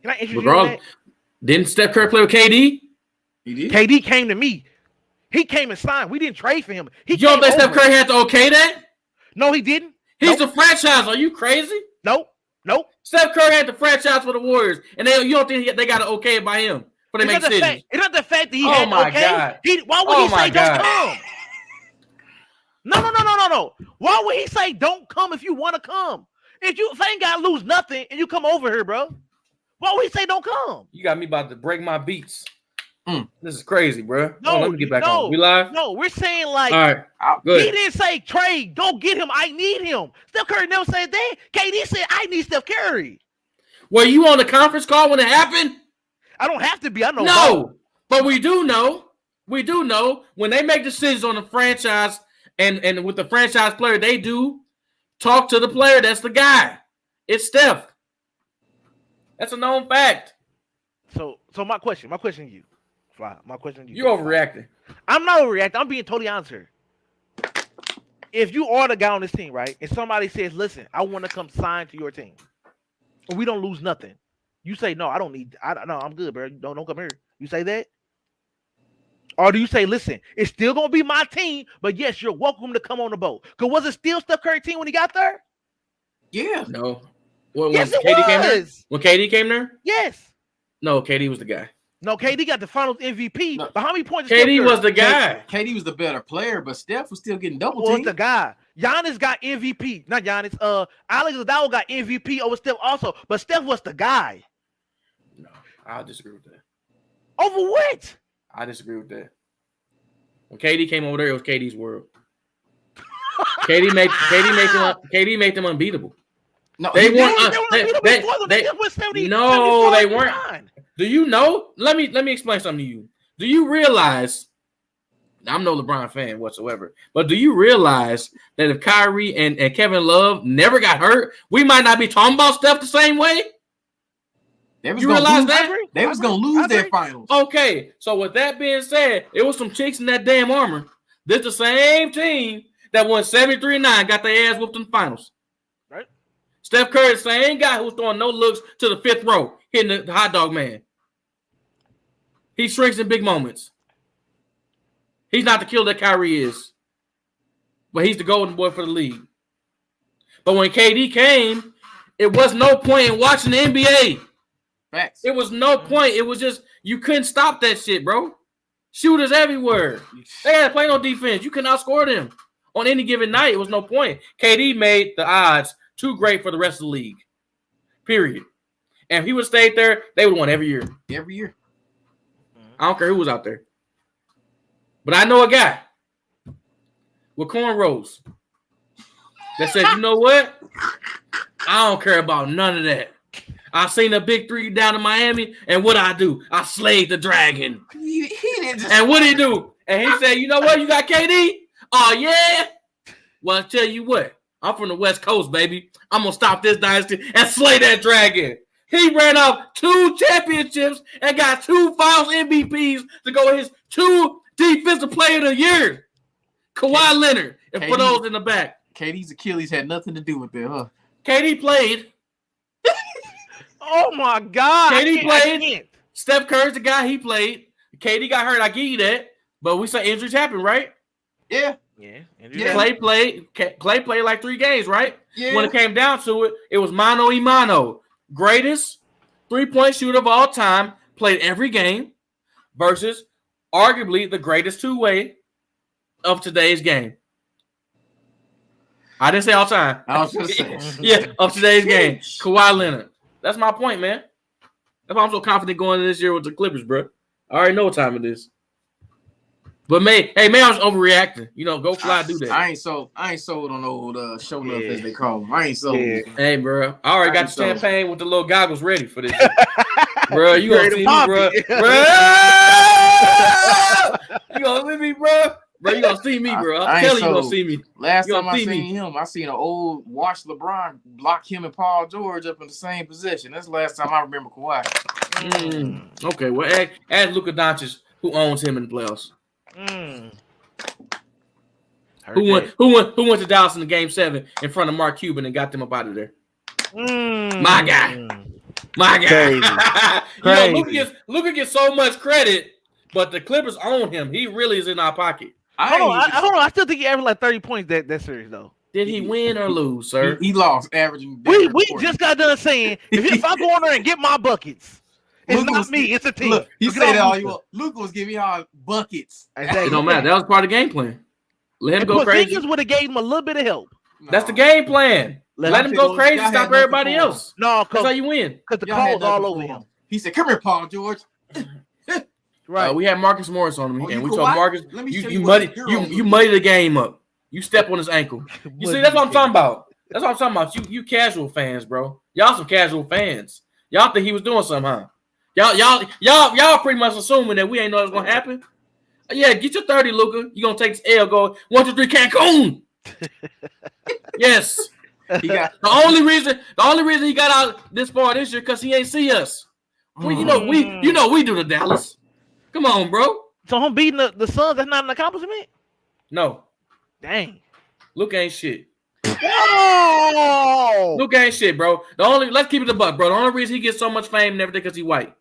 Can I interest you in
Regardless,
that?
didn't Steph Curry play with KD?
He did.
KD came to me. He came and signed. We didn't trade for him. He
You don't
came
think Steph
over.
Curry had to okay that?
No, he didn't.
He's
Nope.
the franchise. Are you crazy?
Nope.
Steph Curry had the franchise for the Warriors, and you don't think they got to okay it by him for they
It's
make
not,
decisions?
it's not the fact that he
Oh
had
my
okay.
God.
Why would
Oh
he
my
say
God.
don't come? No. Why would he say don't come if you want to come? If you ain't got to lose nothing and you come over here, bro. Why would he say don't come?
You got me about to break my beats.
Mm.
This is crazy, bro.
No,
Let me get back
no,
on. We live?
No, we're saying like
All right.
he
Good.
didn't say trade, go get him. I need him. Steph Curry never said that. KD said I need Steph Curry.
Were you on the conference call when it happened?
I don't have to be. I know.
No, but we do know. We do know when they make decisions on the franchise and with the franchise player, they do talk to the player. That's the guy. It's Steph. That's a known fact.
So my question to you, Fly. My question to you.
You're overreacting.
I'm not overreacting. I'm being totally honest here. If you are the guy on this team, right, and somebody says, "Listen, I want to come sign to your team," and we don't lose nothing, you say, "No, I don't need. No, I'm good, bro. Don't come here." You say that, or do you say, "Listen, it's still gonna be my team, but yes, you're welcome to come on the boat"? Cause was it still Steph Curry team when he got there?
Yeah.
No. When
Yes, it
KD came there?
was.
When KD came there?
Yes.
No, KD was the guy.
No, KD got the Finals MVP.
No.
But how many points? did Steph
KD
Curry?
was the guy.
KD was the better player, but Steph was still getting double
Was
teamed.
the guy. Giannis got MVP. Not Giannis. Alex Ladau got MVP over Steph also. But Steph was the guy.
No, I disagree with that.
Over what?
I disagree with that. When KD came over there, it was KD's world. KD made them unbeatable.
No,
They
he
weren't.
did.
No, they weren't. Do you know? Let me explain something to you. Do you realize? I'm no LeBron fan whatsoever, but do you realize that if Kyrie and Kevin Love never got hurt, we might not be talking about Steph the same way?
They was
You
gonna
realize
lose,
that?
They was gonna lose their finals.
Okay, so with that being said, it was some chicks in that damn armor. This the same team that won 73-9, got their ass whooped in the finals.
Right.
Steph Curry, the same guy who's throwing no looks to the fifth row, hitting the hot dog man. He shrinks in big moments. He's not the killer that Kyrie is, but he's the golden boy for the league. But when KD came, it was no point in watching the NBA.
Facts.
It was no point. It was just you couldn't stop that shit, bro. Shooters everywhere. They had to play no defense. You could not score them on any given night. It was no point. KD made the odds too great for the rest of the league. Period. And if he would have stayed there, they would have won every year.
Every year.
I don't care who was out there. But I know a guy with cornrows that said, you know what? I don't care about none of that. I seen a big three down in Miami, and what I do? I slayed the dragon.
He didn't just
And what did he do? And he said, you know what? You got KD? Oh, yeah? Well, I tell you what. I'm from the West Coast, baby. I'm going to stop this dynasty and slay that dragon. He ran up 2 championships and got 2 Finals MVPs to go with his 2 Defensive Player of the Year. Kawhi Leonard. And for those in the back.
KD's Achilles had nothing to do with it, huh?
KD played.
Oh my God!
KD
I
played.
can't.
Steph Curry's the guy. He played. KD got hurt. I give you that. But we say injuries happen, right?
Yeah.
Yeah.
Yeah.
Clay played like 3 games, right?
Yeah.
When it came down to it, it was mano y mano. Greatest 3-point shooter of all time, played every game, versus arguably the greatest 2-way of today's game. I didn't say all time.
I was just saying.
Yeah, of today's game. Kawhi Leonard. That's my point, man. That's why I'm so confident going into this year with the Clippers, bro. I already know what time it is. But maybe I was overreacting. You know, go fly, do that.
I ain't sold on old show love as they call them. I ain't sold.
Yeah.
Hey, bro. I already got the
So-
champagne with the little goggles ready for this. Bro, you gonna
Ready to
see me,
pop
bro.
it.
Bro! You gonna see me, bro? Bro, you gonna see me, bro.
I
I'm
ain't
telling you, gonna
sold.
see me.
Last
You
time
gonna
I
see
seen
me.
him, I seen an old washed LeBron block him and Paul George up in the same position. That's the last time I remember Kawhi.
Okay, well, add Luka Doncic, who owns him in the playoffs. Who went to Dallas in the game 7 in front of Mark Cuban and got them up out of there? My guy. My guy.
Crazy.
You know, Luka gets so much credit, but the Clippers own him. He really is in our pocket.
Hold on. I still think he averaged like 30 points that series though.
Did he win or lose, sir?
He lost, averaging.
We just got done saying if I go on there and get my buckets, it's
Luka
not
was-
me, it's a team.
Look, he
Look
said
at
that all
Luka.
you want. Luka was giving y'all buckets.
Exactly.
It don't matter. That was part of the game plan. Let him
And
go crazy.
Porzingis would have gave him a little bit of help.
That's the game plan. Let him go
Y'all
crazy,
had
stop
nothing
everybody
for him.
else.
No,
That's how
because
you win.
the
Y'all had
call's all
nothing
over
for
him.
him. He said, "Come here, Paul George."
Right.
We had Marcus Morris on him,
Oh,
and
you
we
Kawhi?
told Marcus,
Let me show
you
you
muddy,
what a hero
you
is.
muddy the game up. You step on his ankle. You see, that's what I'm talking about. That's what I'm talking about. You casual fans, bro. Y'all some casual fans. Y'all think he was doing something, huh? Y'all pretty much assuming that we ain't know what's gonna happen. Yeah, get your 30, Luka. You gonna take this L? Go 1, 2, 3, Cancun. Yes.
He got
The only reason he got out this far this year because he ain't see us. Well, you know we do the Dallas. Come on, bro.
So him beating the Suns, that's not an accomplishment?
No,
Dang.
Luka ain't shit.
Whoa!
Luka ain't shit, bro. Let's keep it a buck, bro. The only reason he gets so much fame and everything because he white.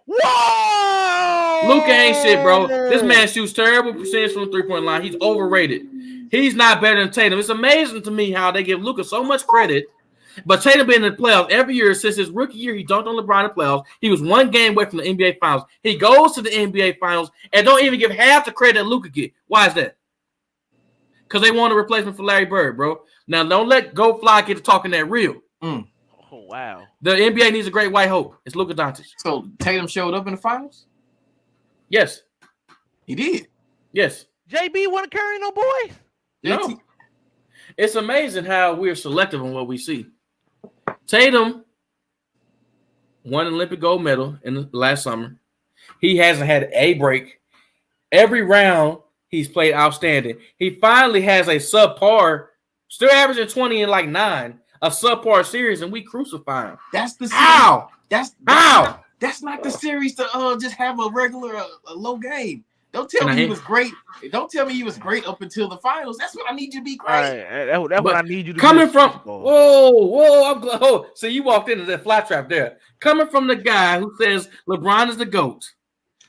Whoa!
Luka ain't shit, bro. This man shoots terrible percentage from the 3-point line. He's overrated. He's not better than Tatum. It's amazing to me how they give Luka so much credit. But Tatum been in the playoffs every year since his rookie year. He dunked on LeBron in the playoffs. He was 1 game away from the NBA Finals. He goes to the NBA Finals and don't even give half the credit that Luka get. Why is that? Because they want a replacement for Larry Bird, bro. Now, don't let Go Fly get to talking that real.
Oh, wow.
The NBA needs a great white hope. It's Luka Doncic.
so Tatum showed up in the finals.
Yes.
He did.
Yes.
JB wasn't carrying no boys?
No. It's amazing how we're selective on what we see. Tatum won an Olympic gold medal in the last summer. He hasn't had a break. Every round he's played outstanding. He finally has a subpar, still averaging 20 and like 9, a subpar series, and we crucify him.
That's the series.
How? How?
That's not the series to just have a regular a low game. Don't tell
Can I
me he
hit?
was great. Don't tell me he was great up until the finals. That's what I need you to be
All
great.
right. That's what
But
I need you to
Coming
do.
from I'm glad. Oh, so you walked into that flat trap there. Coming from the guy who says LeBron is the GOAT.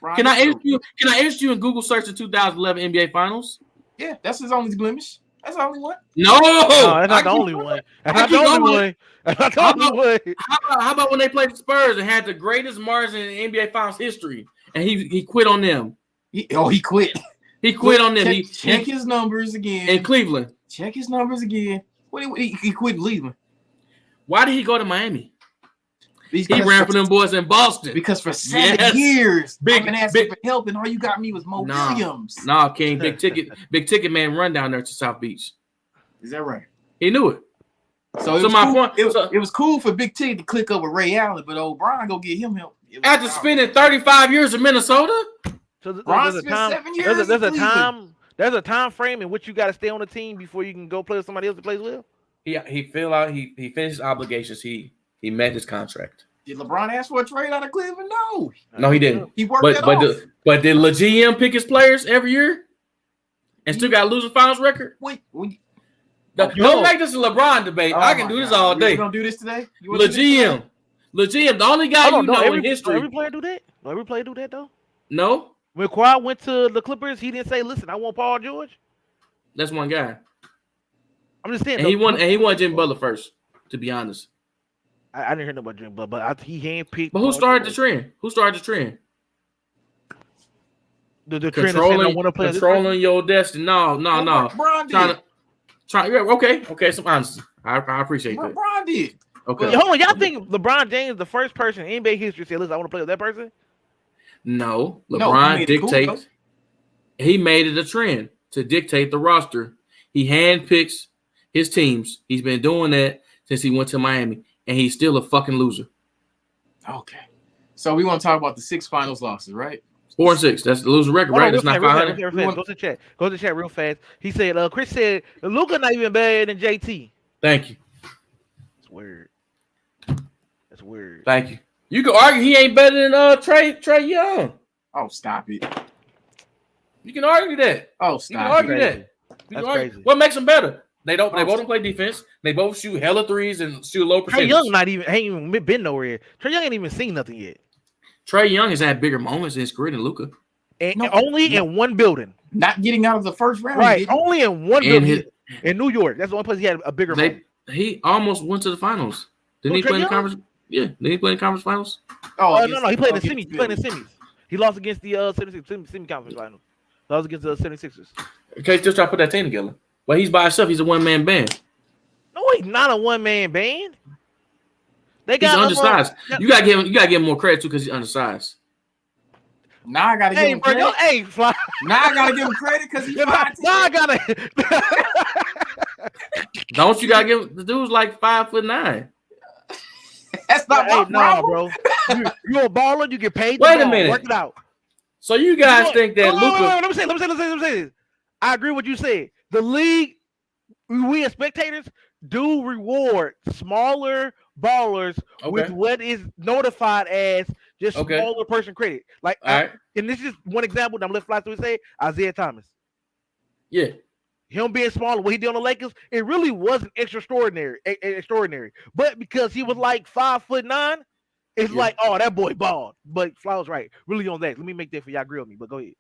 Ron
Can I
is
interest you? Can I interest you in Google search the 2011 NBA Finals?
Yeah, that's his only blemish. That's the only one.
No,
No, that's not
I
the
keep-
only one. That's
I
not the
keep
only
going.
one. That's not the
How
only one.
How about when they played the Spurs and had the greatest margin in NBA Finals history, and he quit on them?
He quit.
He quit on them.
Check his numbers again.
In Cleveland.
Check his numbers again. He quit Cleveland.
Why did he go to Miami? He
Because
ran for them boys in Boston.
Because for 7
Yes.
years,
Big-
I've been asking
big-
for help, and all you got me was Mo
Nah.
Williams.
Nah, King, big ticket man run down there to South Beach.
Is that right?
He knew it.
So, it
So
was
my
cool.
point-
It was cool for Big T to click up with Ray Allen, but O'Brien go get him help. It was
After
wild.
spending 35 years in Minnesota,
So
Bron
there's a
spent
time.
7 years
There's
in
a
Cleveland.
time. There's a time frame in which you got to stay on the team before you can go play with somebody else that plays well.
he filled out. He finished his obligations. He met his contract.
Did LeBron ask for a trade out of Cleveland? No.
No, he didn't.
He worked
But
that
but
off.
but did the GM pick his players every year, and still got a losing finals record?
Wait.
Don't make this a LeBron debate.
Oh
I can
my
do this
God.
all day.
You gonna do this today? You wanna
The
do this today?
GM, the only guy
Hold
you
on,
know
every,
in history.
every player do that. No, every player do that though.
No,
When Kawhi went to the Clippers, he didn't say, "Listen, I want Paul George."
that's one guy,
I'm just saying.
and he won Jimmy Butler first. To be honest,
I didn't hear nobody about Jimmy Butler, but he handpicked.
but who
Paul
started the
George.
trend? Who started the trend?
The trend of saying, I
Controlling,
want to play this
controlling your destiny. No.
LeBron did.
Okay. Some honesty. I appreciate that.
LeBron did.
Okay.
Hold on, y'all think LeBron James the first person in NBA history said, "Listen, I want to play with that person"?
No,
No, he
LeBron
made it cool,
dictates. He made it a trend to dictate the roster. He handpicks his teams. He's been doing that since he went to Miami, and he's still a fucking loser.
Okay. So we want to talk about the 6 finals losses, right?
4-6. That's the loser record,
Hold
right?
on,
That's not
real fast,
500.
real fast. Go to the chat. Go to the chat real fast. He said, Chris said, Luka not even better than JT.
Thank you.
That's weird. That's weird.
Thank you. You can argue he ain't better than Trey Young.
Oh, stop it.
You can argue that.
Oh,
You can
stop
argue
it.
that. You
That's
can argue.
crazy.
What makes them better? They both don't play defense. They both shoot hella threes and shoot low
Trey
percentage.
Young ain't even been nowhere yet. Trey Young ain't even seen nothing yet.
Trey Young has had bigger moments in his career than Luka.
And
No,
only in one building.
Not getting out of the first round.
Right.
Did
Only in one
And
building. In New York. That's the only place he had a bigger moment.
He almost went to the finals. Didn't he
Trey
play in the
Young?
conference? Yeah, didn't he play in the conference finals?
Oh,
No. He played in the
against
semis. He played in the semis. He lost against the 76 semi-conference finals. Lost against the 76ers.
Okay, still try to put that team together. But he's by himself. He's a one-man band.
No, he's not a one-man band. They
He's
got
undersized. You gotta give him more credit too because he's undersized.
Now I gotta give
Hey,
him
bro,
credit.
hey, fly.
Now I gotta give him credit because he's
Now I gotta.
Don't you gotta give the dude's like 5'9"?
That's not
Hey,
my
nah,
problem.
bro. You a baller. You get paid. to
Wait a
ball.
minute.
Work it out.
So you guys think that
Hold on,
Luka?
Let me say this. I agree with what you said. The league, we as spectators, do reward smaller ballers with what is notified as just smaller person credit. Like,
All right.
And this is one example. I'm letting fly through and say Isaiah Thomas.
Yeah.
Him being smaller, what he did on the Lakers, it really wasn't extraordinary. But because he was like 5'9", it's like, oh, that boy balled. But Flowers right. Really on that. Let me make that for y'all. Grill me, but go ahead.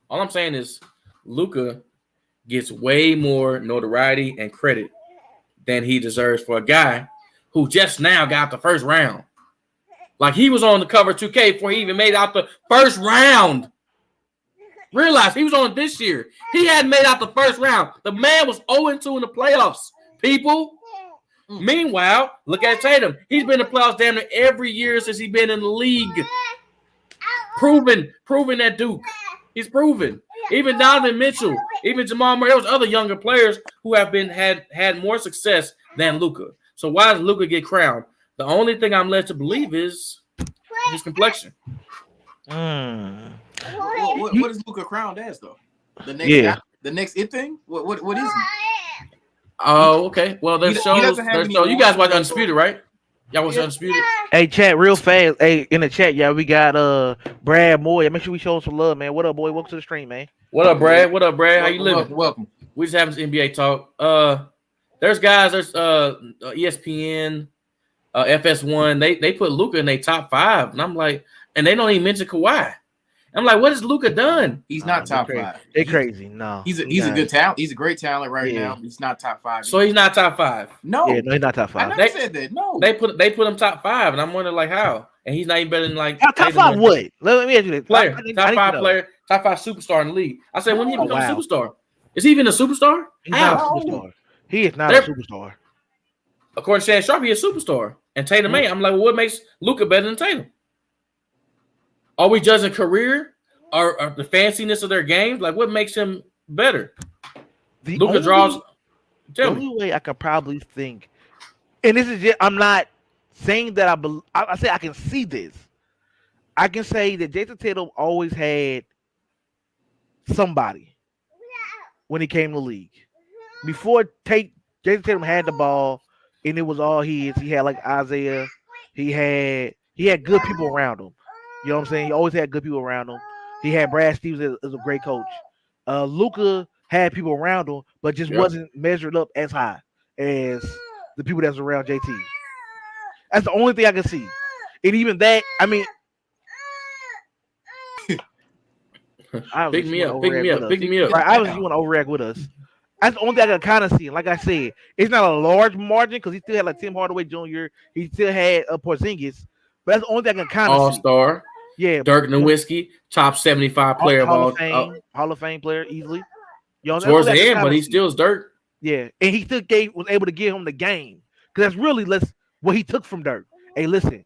All I'm saying is Luka gets way more notoriety and credit than he deserves for a guy who just now got the first round. Like he was on the cover of 2K before he even made out the first round. Realize he was on it this year. He hadn't made out the first round. The man was 0-2 in the playoffs, people. Meanwhile, look at Tatum. He's been in the playoffs damn near every year since he's been in the league. Proven that Duke. He's proven. Even Donovan Mitchell, even Jamal Murray, there was other younger players who have had more success than Luka. So why does Luka get crowned? The only thing I'm led to believe is his complexion.
What is Luka crowned as though? The next it thing? What is he?
Oh, okay. Well, there's
He
shows.
doesn't have any
You guys watch
awards.
Undisputed, right? Y'all watch Undisputed?
Hey, chat real fast. Hey, in the chat, yeah, we got Brad Moore. Make sure we show some love, man. What up, boy? Welcome to the stream, man.
What up, Brad? How you living?
Welcome.
We just having some NBA talk. There's guys. There's ESPN, FS1. They put Luka in their top 5, and I'm like, and they don't even mention Kawhi. I'm like, what has Luka done?
He's not top
crazy.
5.
They crazy. No,
He's a good talent. He's a great talent right
Yeah.
now. He's not top 5.
So he's not top 5.
No,
Yeah, no, he's not top
I
5.
never said that. No,
They put him top 5, and I'm wondering like how, and he's not even better than like
Top
Tatum
5
or-
what? Let me ask you this.
player,
I need
top
to
5
know.
player, top 5 superstar in the league. I said, when did he
Oh,
become
wow.
a superstar? Is he even a superstar?
He's
How?
not a superstar. He is not
They're-
a superstar.
According to Shannon Sharp, he's a superstar, and Tatum ain't. I'm like, well, what makes Luka better than Tatum? Are we judging career or the fanciness of their games? Like, what makes him better?
The
Luka
only-
draws.
The
Tell me.
only way I could probably think, and this is just, I'm not saying that I say I can see this. I can say that Jason Tatum always had somebody when he came to the league. Before Jason Tatum had the ball, and it was all his. He had like Isaiah. He had good people around him. You know what I'm saying? He always had good people around him. He had Brad Stevens as a great coach. Luka had people around him, but just
Yep.
wasn't measured up as high as the people that's around JT. That's the only thing I can see. And even that, I mean,
Pick me up. Pick me up. Pick me up.
Right, obviously, you want to overact with us. That's the only thing I can kind of see. Like I said, it's not a large margin because he still had like Tim Hardaway Jr. He still had Porzingis, but that's the only thing I can kind of see.
All-star.
Yeah,
Dirk Nowitzki, top 75 player of all.
Hall of Fame player easily. You know,
Towards the
that's what I
end,
can
but he
kinda see.
still is Dirk.
Yeah, and he still was able to give him the game because that's really what he took from Dirk. Hey, listen,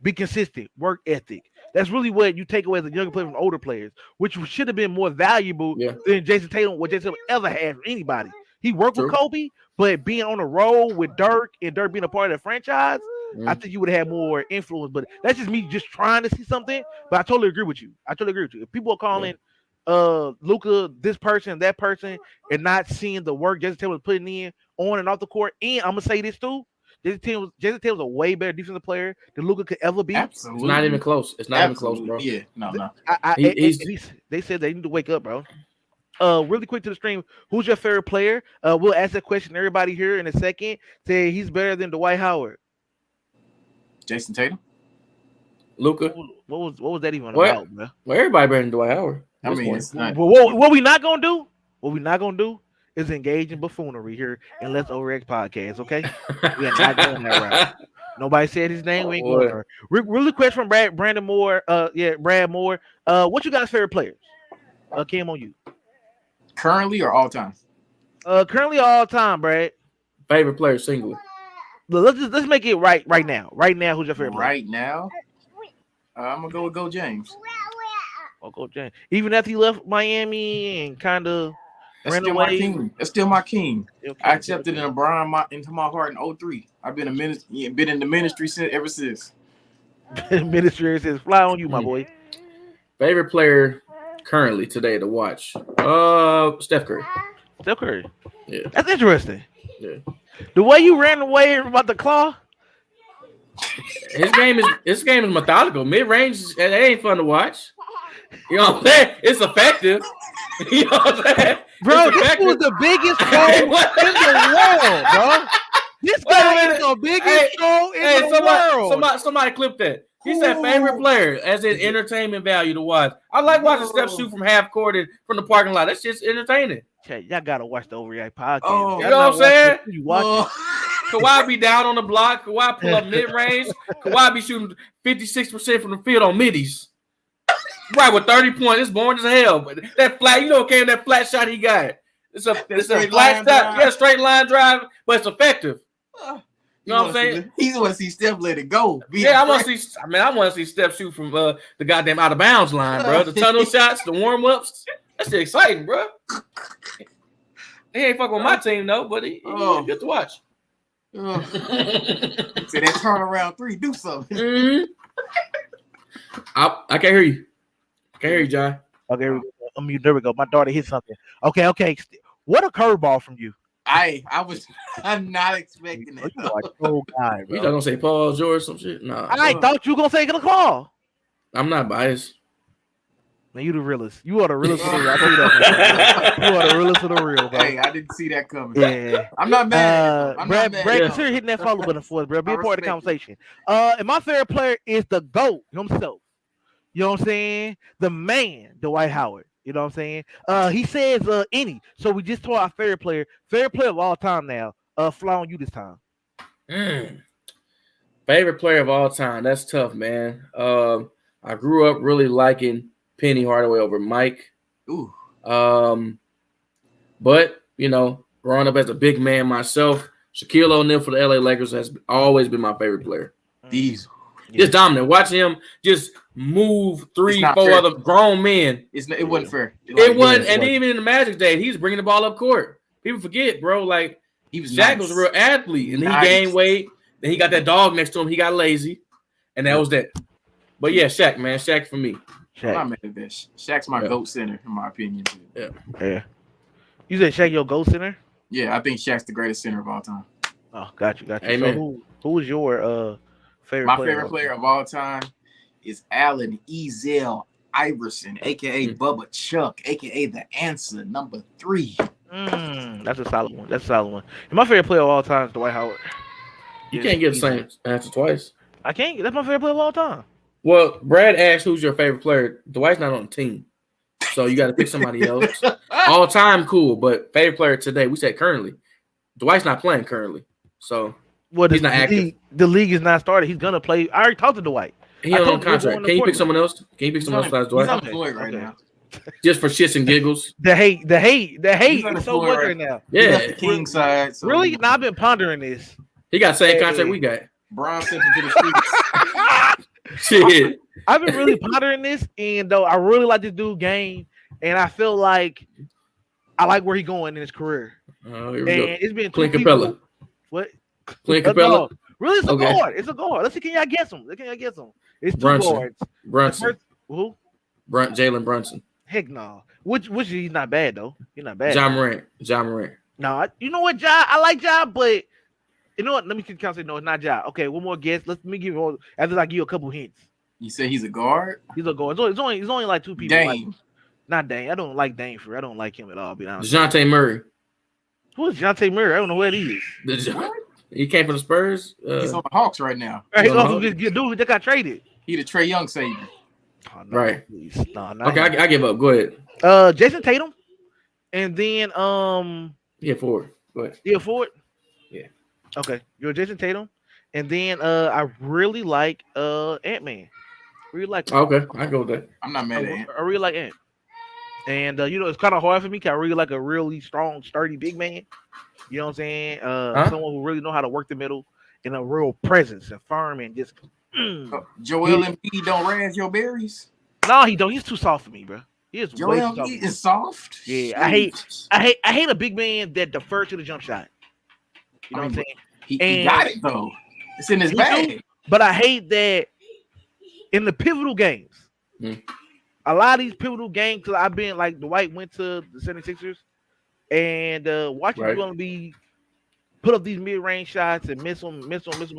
be consistent, work ethic. That's really what you take away as a younger player from older players, which should have been more valuable
Yeah.
than Jason Tatum, what Jason Tatum ever had from anybody. He worked
True.
with Kobe, but being on the road with Dirk and Dirk being a part of the franchise, I think you would have had more influence. But that's just me just trying to see something. But I totally agree with you. If people are calling Luka this person, that person, and not seeing the work Jason Tatum was putting in on and off the court, and I'm gonna say this too. Jason Tatum was a way better defensive player than Luka could ever be.
absolutely.
It's not even close. It's not even close, bro.
Yeah, no.
They said they need to wake up, bro. Really quick to the stream. Who's your favorite player? We'll ask that question to everybody here in a second. Say he's better than Dwight Howard.
Jason Tatum.
Luka.
What was that even
What?
about, bro?
Well, everybody better than Dwight Howard.
I
This
mean,
one.
it's not.
What we not gonna do? What we not gonna do is engage in buffoonery here in Let's Overreact podcast. Okay, we are not going that route. Nobody said his name. We ain't going there. Really quick from Brandon Moore. Brad Moore. What you guys' favorite players? Came on you.
Currently or all time?
Currently all time, Brad.
Favorite player singular.
Let's make it right now. Right now, who's your favorite player?
Right now, I'm gonna go with Go James.
Oh, Go James. Even after he left Miami and kind of
That's
ran
still my
away.
king. That's still my king.
Okay,
I accepted in into my heart in 03. I've been been in the ministry ever since.
Ministry says, "Fly on you, my boy."
Favorite player currently today to watch. Steph Curry.
Steph Curry.
Yeah.
That's interesting.
Yeah.
The way you ran away about the claw.
His game is methodical. Mid range, it ain't fun to watch. You know what I'm saying? It's effective. You know what I'm saying?
Bro,
It's
this
effective.
was the biggest show in the world, bro. This guy is the biggest show in the world.
Somebody clip that. He said favorite player as in entertainment value to watch. I like watching Steph shoot from half court and from the parking lot. That's just entertaining.
Chat, y'all gotta watch the Overreact podcast.
Oh,
Y'all
you know
not
what I'm saying?
watching it, you watch it.
Kawhi be down on the block. Kawhi pull up mid range. Kawhi be shooting 56% from the field on middies. Right, with 30 points. It's boring as hell. But that flat, that flat shot he got. It's a flat shot. Yeah, straight line drive, but it's effective. You know what I'm saying?
He want to see Steph let it go.
I want to see. I want to see Steph shoot from the goddamn out of bounds line, bro. The tunnel shots, the warm ups. That's just exciting, bro. He ain't fucking with my team though, but he good to watch.
Say that turnaround three, do something.
Mm-hmm. I can't hear you. Can't hear you, John.
Okay, there we go. My daughter hit something. Okay. What a curveball from you.
I'm not expecting it.
You are a troll guy,
You
bro.
not gonna say Paul George or some shit? No.
I thought you were gonna say gonna call.
I'm not biased.
Man, you the realest. You are the realest of the real. I tell you that. Man. You are the realest of the real, bro.
Hey, I didn't see that coming.
Yeah.
I'm not mad.
Brad,
mad.
consider hitting that follow button for us, bro. Be
I
a part of the
respect
conversation. And my favorite player is the GOAT himself. You know what I'm saying? The man, Dwight Howard. You know what I'm saying? He says any. So we just told our favorite player of all time now. Fly on you this time.
Favorite player of all time. That's tough, man. I grew up really liking Penny Hardaway over Mike.
Ooh.
But growing up as a big man myself, Shaquille O'Neal for the LA Lakers has always been my favorite player.
These.
Just dominant. Watch him just move 3, 4
fair.
other grown men.
It wasn't fair.
It wasn't, and even in the Magic days, he was bringing the ball up court. People forget, bro. Like
He was
Shaq
nice.
was a real athlete, and then
Nice.
he gained weight. Then he got that dog next to him. He got lazy, and that was that. But yeah, Shaq, man, Shaq for me.
I'm not
Shaq.
mad at that. Shaq's my GOAT center, in my opinion.
Yeah. You said Shaq your goal center?
Yeah, I think Shaq's the greatest center of all time.
Oh, got you.
Amen.
So who was your favorite
My
player?
favorite player of all time is Allen Ezel Iverson, aka Bubba Chuck, aka the answer, number 3.
That's a solid one. And my favorite player of all time is Dwight Howard.
You can't get the same answer twice.
I can't. That's my favorite player of all time.
Well, Brad asked who's your favorite player. Dwight's not on the team, so you got to pick somebody else. All time, cool, but favorite player today. We said currently. Dwight's not playing currently, so
Well,
he's not active.
The league is not started. He's gonna play. I already talked to Dwight.
He
I
on
told you we're
contract.
going to
Can you pick
Portland.
someone else? Can you pick someone else besides
He's
Dwight?
unemployed right
Okay.
now.
Just for shits and giggles.
The hate is so
unemployed
much
right
right now.
He
Yeah,
left the king side. So
Really? Now I've been pondering this.
he got the same
Hey.
contract we got.
Brown sent him to the streets.
Shit.
I've been really pondering this, and though I really like this dude game, and I feel like I like where he's going in his career.
Oh, here we
And
go.
it's been two
Clint
people.
Capella.
What?
Clint
No.
Capella.
Really, it's a
Okay.
guard. It's a guard. Let's see. Can y'all guess him? It's two
Brunson.
guards. The
Brunson.
first- who?
Jalen Brunson.
Heck no. Which he's not bad though. He's not bad.
John Morant.
No, you know what, Ja? I like Ja, but you know what? Let me kind of say no, it's not Ja. Okay, one more guess. Let me give you after I give you a couple hints.
You say he's a guard?
He's a guard. It's only like two people. Like,
Dame.
not Dame. I don't like Dame for. I don't like him at all. I'll be honest.
DeJounte Murray.
Who is Dejounte Murray? I don't know who that is.
He came from the Spurs.
He's on the Hawks right now.
Hey,
He's on the
also this dude who just got traded.
He the Trae Young savior.
Oh, no,
Right.
Please. No, not
Okay,
him.
I give up. Go ahead.
Jason Tatum, and then
Yeah, forward. Go ahead.
yeah, Ford.
Yeah.
Okay, you're Jason Tatum, and then I really like Ant-Man. Really like.
Okay, I go with that.
I'm not mad at him.
I really like Ant. And it's kind of hard for me because I really like a really strong, sturdy big man. You know what I'm saying? Someone who really know how to work the middle and a real presence and firm and just.
Joel Embiid don't razz your berries.
No, he don't. He's too soft for me, bro. He is way
Joel
too soft. for
Embiid
me.
is soft.
Yeah, I hate a big man that defers to the jump shot. You know what I'm saying?
He
And-
got it though. It's in his
He
bag.
But I hate that in the pivotal games. A lot of these pivotal games, because I've been like Dwight went to the 76ers, and watching
Right.
you gonna be put up these mid-range shots and miss them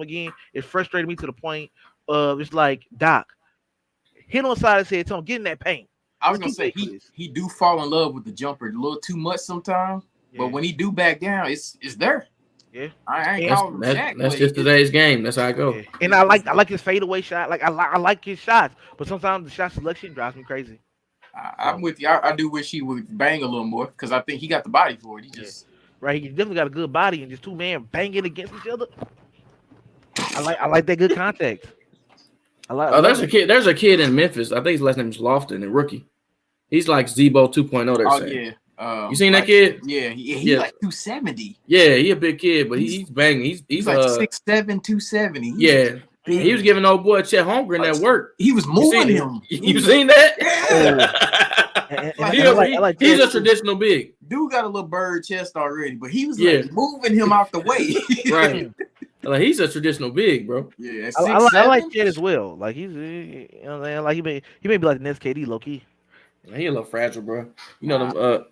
again. It frustrated me to the point of it's like, Doc, hit on the side of his head, tell him get in that paint.
I was gonna
Keep
say
pace with this.
he do fall in love with the jumper a little too much sometimes, but when he do back down, it's there.
Yeah.
I ain't
That's-
calling him Shaq,
That's
but
just today's game. That's how I go.
Yeah. And I like his fadeaway shot. Like I like his shots, but sometimes the shot selection drives me crazy.
I'm with you. I do wish he would bang a little more because I think he got the body for it. He just
Right, he definitely got a good body, and just two men banging against each other. I like that good contact.
There's a kid in Memphis. I think his last name is Lofton, a rookie. He's like Zebo 2.0. They're saying.
yeah.
You seen that kid?
Yeah, he's
Yeah.
like 270.
Yeah, he a big kid, but he's banging. He's
like 6'7", 270. He's
yeah.
big.
He was giving old boy Chet Holmgren that work.
He was moving him.
You seen that?
And
Yeah.
I like
He's
that
a traditional big.
Dude got a little bird chest already, but he was
Yeah.
like moving him out the way.
Right. Like he's a traditional big, bro.
Yeah.
I like Chet as well. Like you know what I'm saying? Like he may be like the next KD low key.
He a little fragile, bro. You know them bro.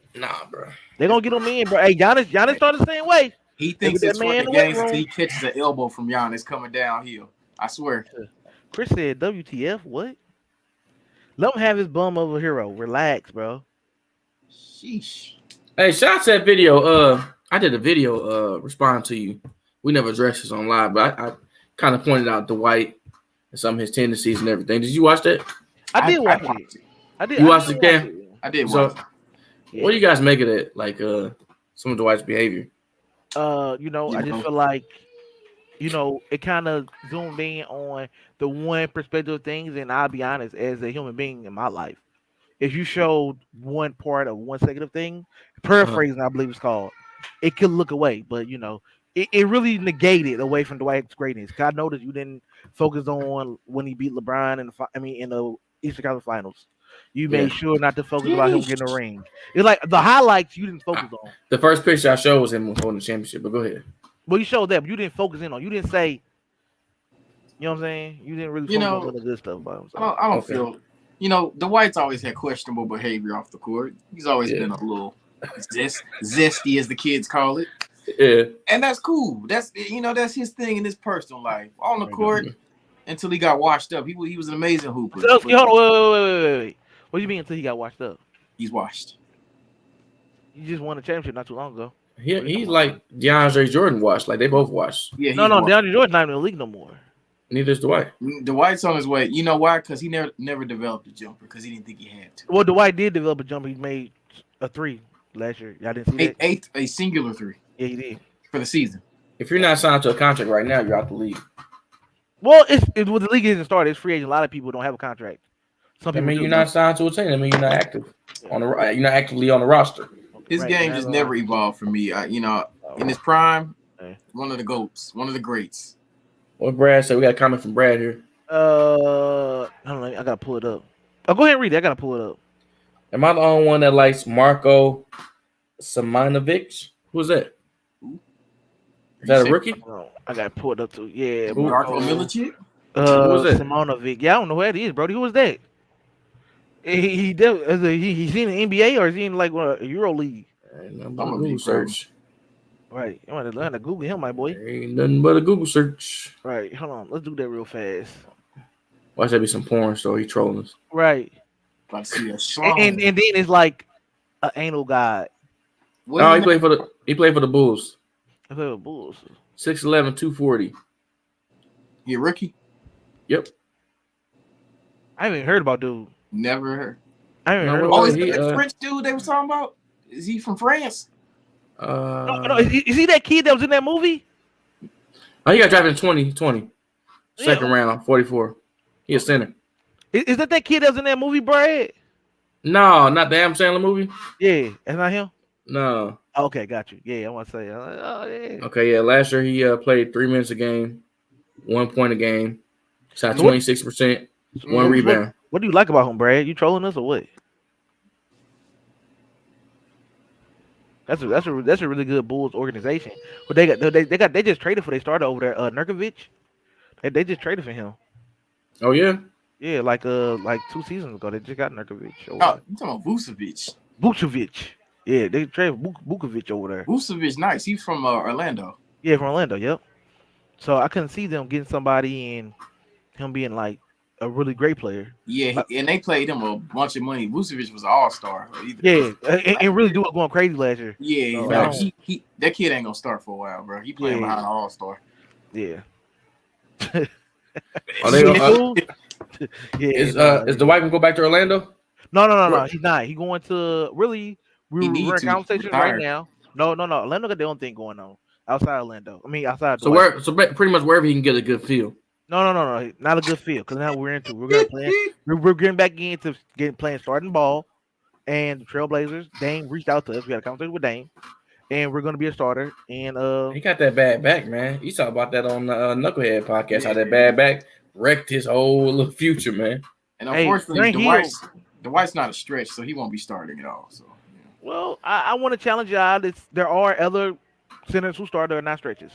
They gonna get him in, bro. Hey, Giannis started the same way.
He thinks
Look at
it's
that
for
man
the
in the weight
games until
room.
he catches an elbow from Giannis coming downhill. I swear.
Chris said, "WTF? What? Let him have his bum over hero. Relax, bro."
Sheesh.
Hey, shots that video. I did a video respond to you. We never addressed this on live, but I kind of pointed out Dwight and some of his tendencies and everything. Did you watch that?
I did watch
watched
it. I did.
You
I
watched
did
it, Cam?
watch it.
I did
So,
watch it.
Yeah.
what do you guys make of that? Like, some of Dwight's behavior.
You know, I just
know.
feel like, you know, it kind of zoomed in on the one perspective of things, and I'll be honest, as a human being in my life, if you showed one part of one second of thing, paraphrasing, I believe it's called, it could look away, but you know, it really negated away from Dwight's greatness. 'Cause I noticed you didn't focus on when he beat LeBron in in the Eastern Conference Finals. You
Yeah.
made sure not to focus about him getting a ring. It's like the highlights you didn't focus on.
The first picture I showed was him holding the championship, but go ahead.
Well, you showed that, but you didn't focus in on. You didn't say, you know what I'm saying? You didn't really
You
focus
know,
on the good stuff about him. So.
I don't
Okay.
feel. You know, Dwight's always had questionable behavior off the court. He's always
Yeah.
been a little zesty, as the kids call it,
Yeah.
and that's cool. That's that's his thing in his personal life. On the court,
Mhm.
until he got washed up, he was an amazing hooper.
So,
but
hold on, wait. What do you mean until he got washed up?
He's washed.
You just won a championship not too long ago.
He's like DeAndre Jordan watched. Like, they both watched.
Yeah,
No, DeAndre Jordan's not in the league no more.
Neither is Dwight.
Dwight's on his way. You know why? Because he never developed a jumper because he didn't think he had to.
Well, Dwight did develop a jumper. He made a 3 last year. Y'all didn't see that?
A singular 3
Yeah, he did.
for the season.
If you're not signed to a contract right now, you're out the league.
Well, well, the league isn't started. It's free agent. A lot of people don't have a contract. Some
I
people
mean,
do.
you're not signed to a team. I mean, you're not active you're not actively on the roster.
His
Right,
game
man,
just
I
never evolved for me. In his prime,
Okay.
one of the GOATs, one of the greats.
What Brad said, we got a comment from Brad here.
Hold on, I gotta pull it up. Oh, go ahead and read it. I gotta pull it up.
Am I the only one that likes Marko Samanovic? Who's that? Is that a rookie?
Hold on, I gotta pull it up too. Yeah,
Darko Milicic?
Who was that?
Simonovic. Yeah, I don't know who that is, Brody. Who was that? He's in the NBA or is he in like a Euro League?
Ain't nothing
I'm
but a
a
Google
big
search.
Right. You want to learn to Google him, my boy.
Ain't nothing but a Google search.
Right. Hold on. Let's do that real fast.
Watch that be some porn store. He trolling us.
Right.
About to see a
And
schlong.
then it's like an anal god.
Oh, he played for the Bulls.
I play with Bulls.
6'11", 240.
He a rookie?
Yep.
I haven't even heard about dude.
Never heard.
I haven't
No,
heard
what
about
Oh,
was
is
he,
that the French dude they was talking about? Is he from France?
No, is he that kid that was in that movie?
Oh, he got drafted in 2020.
Yeah.
Second round, 44. He a center.
Is that kid that was in that movie, Brad?
No, not the Adam Sandler movie.
Yeah, that's not him.
No.
Okay, got you. Yeah, I want to say. Oh yeah.
Okay, yeah. Last year he played 3 minutes a game, 1 point a game, shot 26%, one rebound.
What do you like about him, Brad? You trolling us or what? That's a really good Bulls organization. But they just traded for their starter over there, Nurkic. They just traded for him.
Oh yeah.
Yeah, like 2 seasons ago, they just got Nurkic.
Oh, you talking about Vucevic?
Vucevic. Yeah, they traded Vucevic over there.
Vucevic, nice. He's from Orlando.
Yeah, from Orlando. Yep. So I couldn't see them getting somebody and him being like a really great player.
Yeah, and they played him a bunch of money. Vucevic was an all-star.
Yeah, and really was going crazy last year.
Yeah,
Oh,
man,
wow.
he that kid ain't gonna start for a while, bro. He playing
Yeah.
behind an all-star.
Yeah.
Are they gonna,
Yeah.
is the White gonna go back to Orlando?
No. He's not. He's going to really.
He needs
We're in
to
conversation
retire.
right now. No. Orlando got their own thing going on outside Orlando. I mean, outside.
So pretty much wherever he can get a good feel.
No. Not a good feel because now we're gonna play. We're getting back into playing starting ball, and the Trailblazers. Dame reached out to us. We had a conversation with Dame, and we're gonna be a starter. And
He got that bad back, man. You talk about that on the Knucklehead podcast. How that bad back wrecked his whole little future, man.
And
Hey,
unfortunately,
Grant
Dwight's not a stretch, so he won't be starting at all. So
well, I want to challenge y'all. There are other centers who start that are not stretches.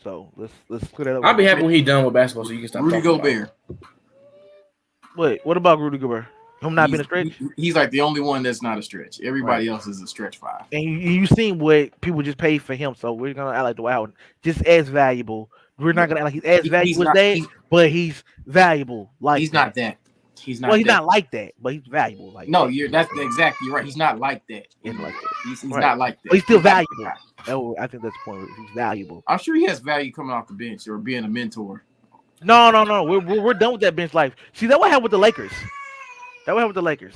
So let's clear that up.
I'll be happy when he done with basketball, so you can stop.
Rudy
talking about it.
Gobert.
Wait, what about Rudy Gobert? Him not being a stretch?
He's like the only one that's not a stretch. Everybody else is a stretch 5.
And you seen what people just paid for him, so we're gonna act like Dwight Howard just as valuable. We're not gonna act like he's as valuable as that, but he's valuable. Like
he's not that. He's not.
Well, he's
that.
not like that, but he's valuable. Like
No, that's exactly right. He's not like that.
he's like that.
He's
Right.
not like that.
But he's still
He's not
valuable.
that guy.
Oh, I think that's the point. He's valuable.
I'm sure he has value coming off the bench or being a mentor.
No. We're done with that bench life. See, that's what happened with the Lakers. That would help with the Lakers.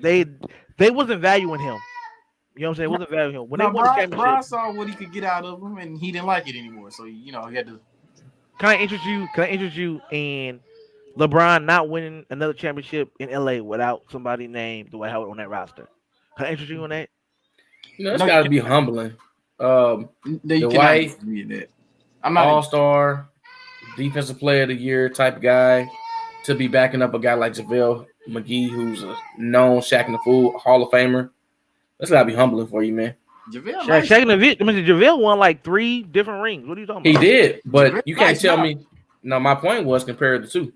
They wasn't valuing him. You know what I'm saying? They wasn't valuing him when they
No,
won the
Brian
championship.
saw what he could get out of him, and he didn't like it anymore. So he had to.
Can I interest you? Can I interest you in LeBron not winning another championship in LA without somebody named Dwight Howard on that roster? Can I interest you in that?
It's got to be humbling.
No, you
Dwight,
cannot read that. I'm not
all-star, defensive player of the year type guy, to be backing up a guy like JaVale McGee, who's a known Shaq and the Fool Hall of Famer. That's got to be humbling for you, man.
JaVale won like 3 different rings. What are you talking
He
about?
did, but
JaVale
you can't
nice
tell
job.
me. No, my point was compared to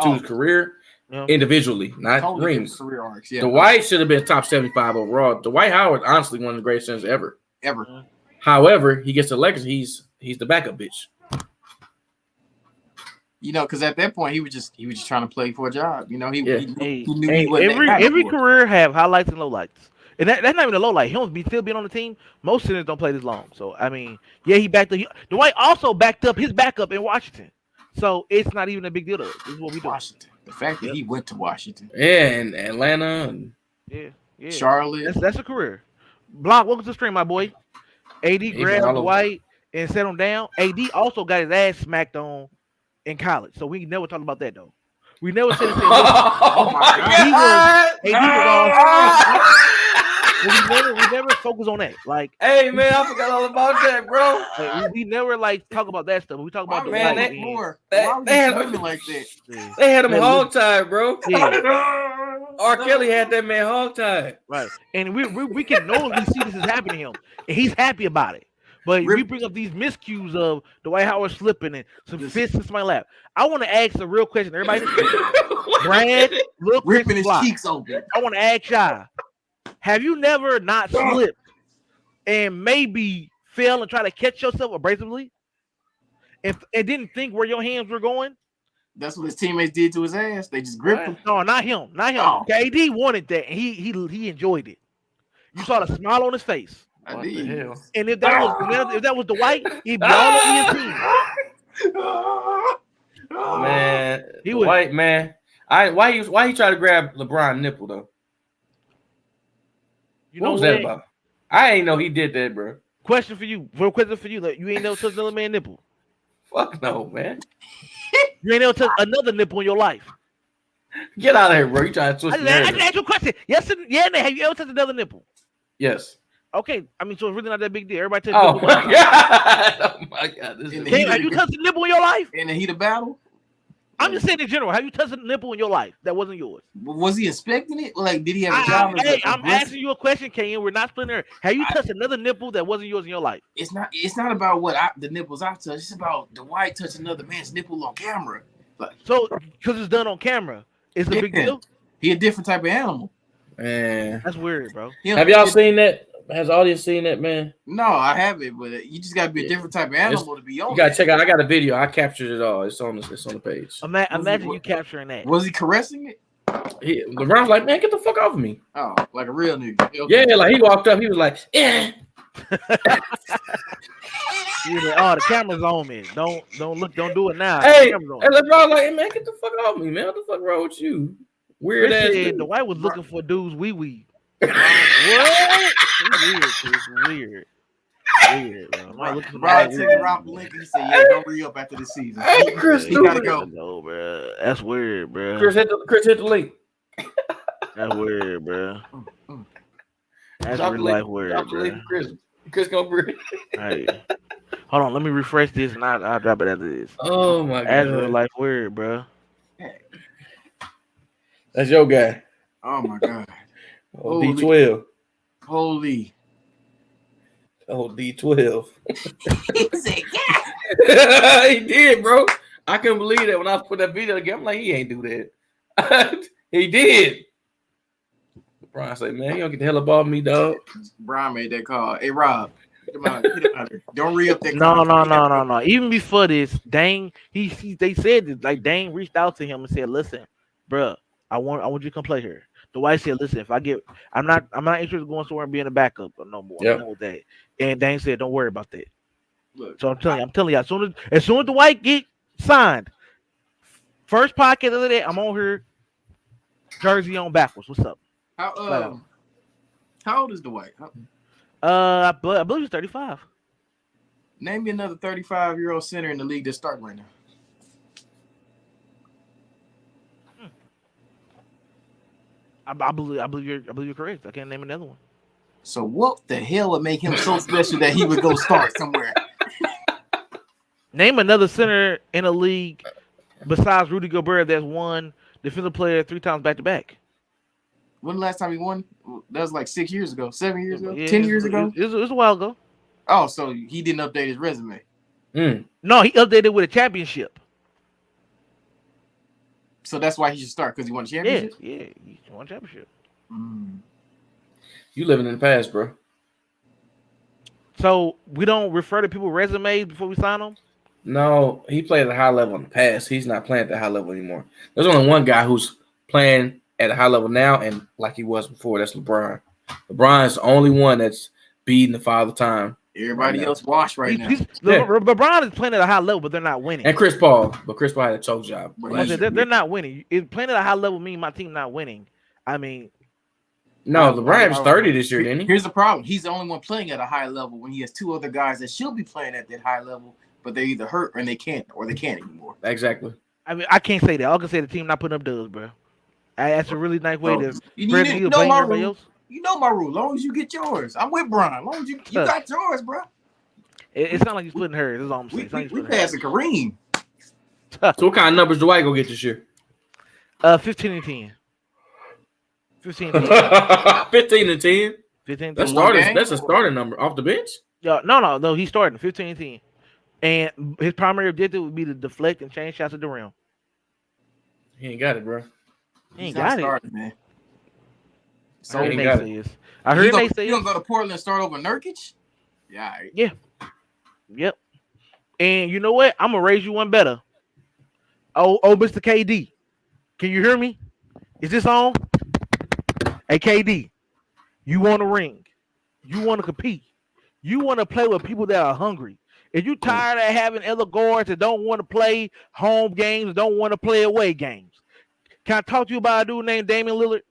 his career
Yeah.
individually, not
totally
rings.
different career arcs. Yeah,
Dwight should have been top 75 overall. Dwight Howard, honestly, one of the greatest centers ever.
ever.
However, he gets to the Lakers, he's the backup bitch.
You know, because at that point he was just trying to play for a job. You know, he knew
Hey,
he wasn't that guy
every
for it.
career have highlights and lowlights. And that's not even a low light. He'll be still being on the team. Most centers don't play this long. So I mean, yeah, he backed up. Dwight also backed up his backup in Washington. So it's not even a big deal to us. This is what we do.
Washington. The fact that he went to Washington,
Yeah, and Atlanta. And
Yeah.
Charlotte.
That's a career. Block, welcome to the stream, my boy. AD
been
grabbed
all over.
Dwight and set him down. AD also got his ass smacked on in college. So we never talked about that though. We never said anything.
oh my
He was we never focus on that. Like,
Hey man, I forgot all about that, bro.
we never like talk about that stuff. We talk about the
man,
Dwight
that
and-
More.
that-
Why would
they
you
had-
swinging like that?
Yeah.
They had him
Man,
hog tied, bro.
Yeah,
R. Kelly had that man hog tied.
right. And we can notably see this is happening to him, and he's happy about it. But we bring up these miscues of Dwight Howard slipping and some fists in my lap. I want to ask a real question. Everybody, Brad, look,
Ripping his
Block.
cheeks open.
I want to ask y'all: have you never not slipped and maybe fell and try to catch yourself abrasively, and didn't think where your hands were going?
That's what his teammates did to his ass. They just gripped him.
No, not him. Not him.
Oh.
KD wanted that, and he enjoyed it. You saw the smile on his face.
I
What the
did.
hell?
And if that was Dwight, he'd be all over his team.
Man,
He was-
White man. Why he try to grab LeBron nipple though?
You
What
know
was
what?
that about? I ain't know he did that, bro.
Question for you. Real question for you. Like, you ain't never touched another man's nipple.
Fuck no, man.
You ain't never touched another nipple in your life.
Get out of here, bro. You trying to twist
I
the
just
narrative.
asked you a question. Yes, yeah. Have you ever touched another nipple?
Yes.
Okay, I mean, so it's really not that big deal. Everybody touch
Oh
nipple.
my god. Oh my god. This
In
is
the
Hey, have you touched a nipple in your life?
In the heat of battle,
I'm just saying in general. Have you touched a nipple in your life that wasn't yours?
was he inspecting it? Like, did he have a job? as a
I'm
breast-
asking you a question, Ken. We're not splitting there. Have you touched another nipple that wasn't yours in your life?
It's not about the nipples I touch. It's about Dwight touching another man's nipple on camera. Like,
So, because it's done on camera, it's a big
Yeah.
deal.
he a different type of animal.
man.
That's weird, bro.
He don't-
Have y'all seen that? Has the audience seen that, man?
No, I haven't, but you just gotta be a different type of animal to be on.
You gotta
that.
check out. I got a video. I captured it all. It's on the page.
Imagine you capturing that.
Was he caressing it?
LeBron's like, man, get the fuck off of me.
Oh, like a real nigga. Okay.
Yeah, like he walked up, he was like, yeah.
You're like, oh, the camera's on me. Don't look. Don't do it now.
Hey,
The camera's on.
and LeBron's like, hey, man, get the fuck off me, man. What the fuck wrong with you? Weird ass.
Chris
dude.
said the white was looking for dudes wee. What? It's weird. It's weird. Weird, bro. I'm not looking for
Brian
nobody
took
wee.
Rob Lincoln. He said, "Yeah, don't re up after the season."
Hey, Chris,
He gotta
stupid.
go.
No, bro. That's weird, bro.
Chris hit the link.
That's weird, bro. That's
Drop the
real
link.
life weird,
Drop the
bro.
link for Chris. Chris gonna bring.
Hey. Hold on, let me refresh this and I'll drop it after this.
Oh my
That's real
god.
life weird, bro.
That's your guy.
Oh my god!
Oh,
Holy-
D12.
Holy!
Oh, D12.
He said, "Yeah."
He did, bro. I couldn't believe that when I put that video together. I'm like, he ain't do that. He did. Brian said, man, you don't get the hell up off me, dog.
Brian made that call. Hey, Rob, get him out of here. Don't re up that.
No.
contract.
Even before this, Dane, they said this, like Dane reached out to him and said, "Listen, bro, I want you to come play here." Dwight said, "Listen, if I get, I'm not interested in going somewhere and being a backup no more.
Yep.
I'm done with that." And Dane said, "Don't worry about that."
Look,
So I'm telling you, as soon as Dwight get signed, first podcast of the day, I'm on here Jersey on backwards. What's up?
How
Flat out.
how old is Dwight?
I believe he's 35.
Name me another 35-year-old center in the league that's starting right now.
I believe you're correct. I can't name another one.
So what the hell would make him so special that he would go start somewhere?
Name another center in the league besides Rudy Gobert that's won defensive player 3 times back to back.
When the last time he won? That was like 6 years ago, 7 years ago,
Yeah,
10 years ago.
It was a while ago.
Oh, so he didn't update his resume.
No, he updated with a championship.
So that's why he should start, because he won a
Yeah,
championship?
he won a championship.
You living in the past, bro.
So we don't refer to people's resumes before we sign them?
No, he played at a high level in the past. He's not playing at the high level anymore. There's only one guy who's playing at a high level now and like he was before. That's LeBron. LeBron is the only one that's beating the father time.
Everybody else washed right now.
LeBron is playing at a high level, but they're not winning.
And Chris Paul. But Chris Paul had a choke job.
They're not winning. If playing at a high level means my team not winning. I mean,
no, LeBron was 30 this year, didn't he?
Here's the problem. He's the only one playing at a high level when he has 2 other guys that should be playing at that high level, but they're either hurt or they can't anymore.
Exactly.
I mean, I can't say that. I can say the team not putting up dubs, bro. That's a really nice way to
you know
blame
my
everybody
rule.
else.
You know my rule. As long as you get yours, I'm with Brian. As long as you got yours, bro.
It's not like he's splitting hers. That's all I'm saying.
We passing Kareem.
So what kind of numbers do Dwight go get this year?
15 and 10. 15 and 10.
15 and 10.
15 and 10.
That's a starting number off the bench.
Yeah, no. He's starting 15 and 10. And his primary objective would be to deflect and change shots at the rim.
He ain't got it, bro.
He ain't got it,
man.
So
I heard Nate say
you gonna go to Portland and start over Nurkic? Yeah.
Yeah. Yep. And you know what? I'm gonna raise you one better. Oh, Mr. KD. Can you hear me? Is this on? Hey, KD, you want a ring. You want to compete. You want to play with people that are hungry. If you tired of having other guards that don't want to play home games, don't want to play away games, can I talk to you about a dude named Damian Lillard?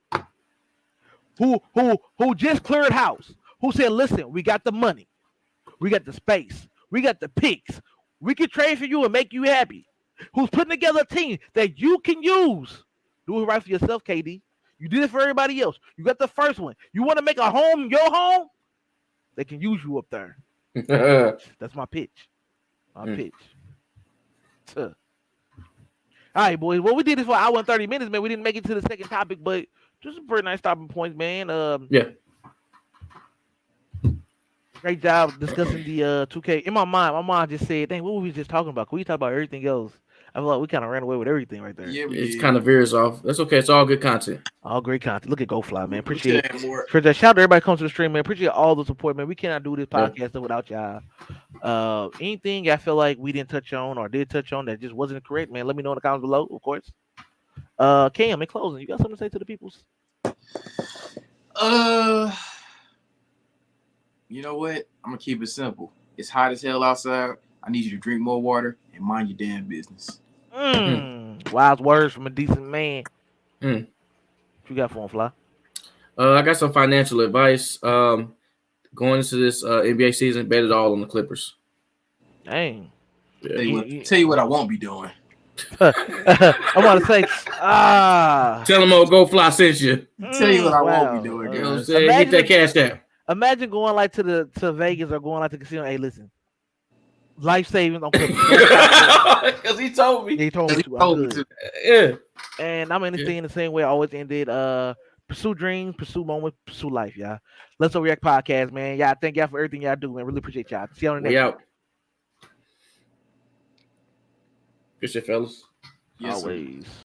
Who just cleared house, who said, listen, we got the money, we got the space, we got the picks, we can trade for you and make you happy, who's putting together a team that you can use. Do it right for yourself, KD. You did it for everybody else. You got the first one. You want to make a home your home? They can use you up there. That's my pitch. Pitch. All right, boys. Well, we did this for an hour and 30 minutes, man. We didn't make it to the second topic, but just some pretty nice stopping points, man.
Yeah.
Great job discussing the 2K. In my mind just said, dang, what were we just talking about? Can we talk about everything else? I feel like we kind of ran away with everything right there.
Yeah,
it's kind of veers off. That's okay. It's all good content.
All great content. Look at GoFly, man. Appreciate it. For that, shout out to everybody comes to the stream, man. Appreciate all the support, man. We cannot do this podcast without y'all. Anything I feel like we didn't touch on or did touch on that just wasn't correct, man, let me know in the comments below, of course. Cam, in closing, you got something to say to the peoples?
You know what? I'm gonna keep it simple. It's hot as hell outside. I need you to drink more water and mind your damn business.
Wise words from a decent man. What you got for him, Fly?
I got some financial advice. Going into this NBA season, bet it all on the Clippers.
Dang.
Yeah.
Tell you what I won't be doing.
I want to say,
tell them Go Fly sent you.
Tell you what I won't be doing.
You know what I'm saying? Get that cash down.
Imagine going like to Vegas or going like to the casino. Hey, listen, life savings on Clippers.
Because he told me.
He told me to.
Yeah.
And I'm in this thing the same way I always ended. Pursue dreams, pursue moments, pursue life, y'all. Let's Overreact Podcast, man. Y'all, thank y'all for everything y'all do, man. Really appreciate y'all. See y'all on the next one.
Good shit, fellas.
Yes,
always.
Sir.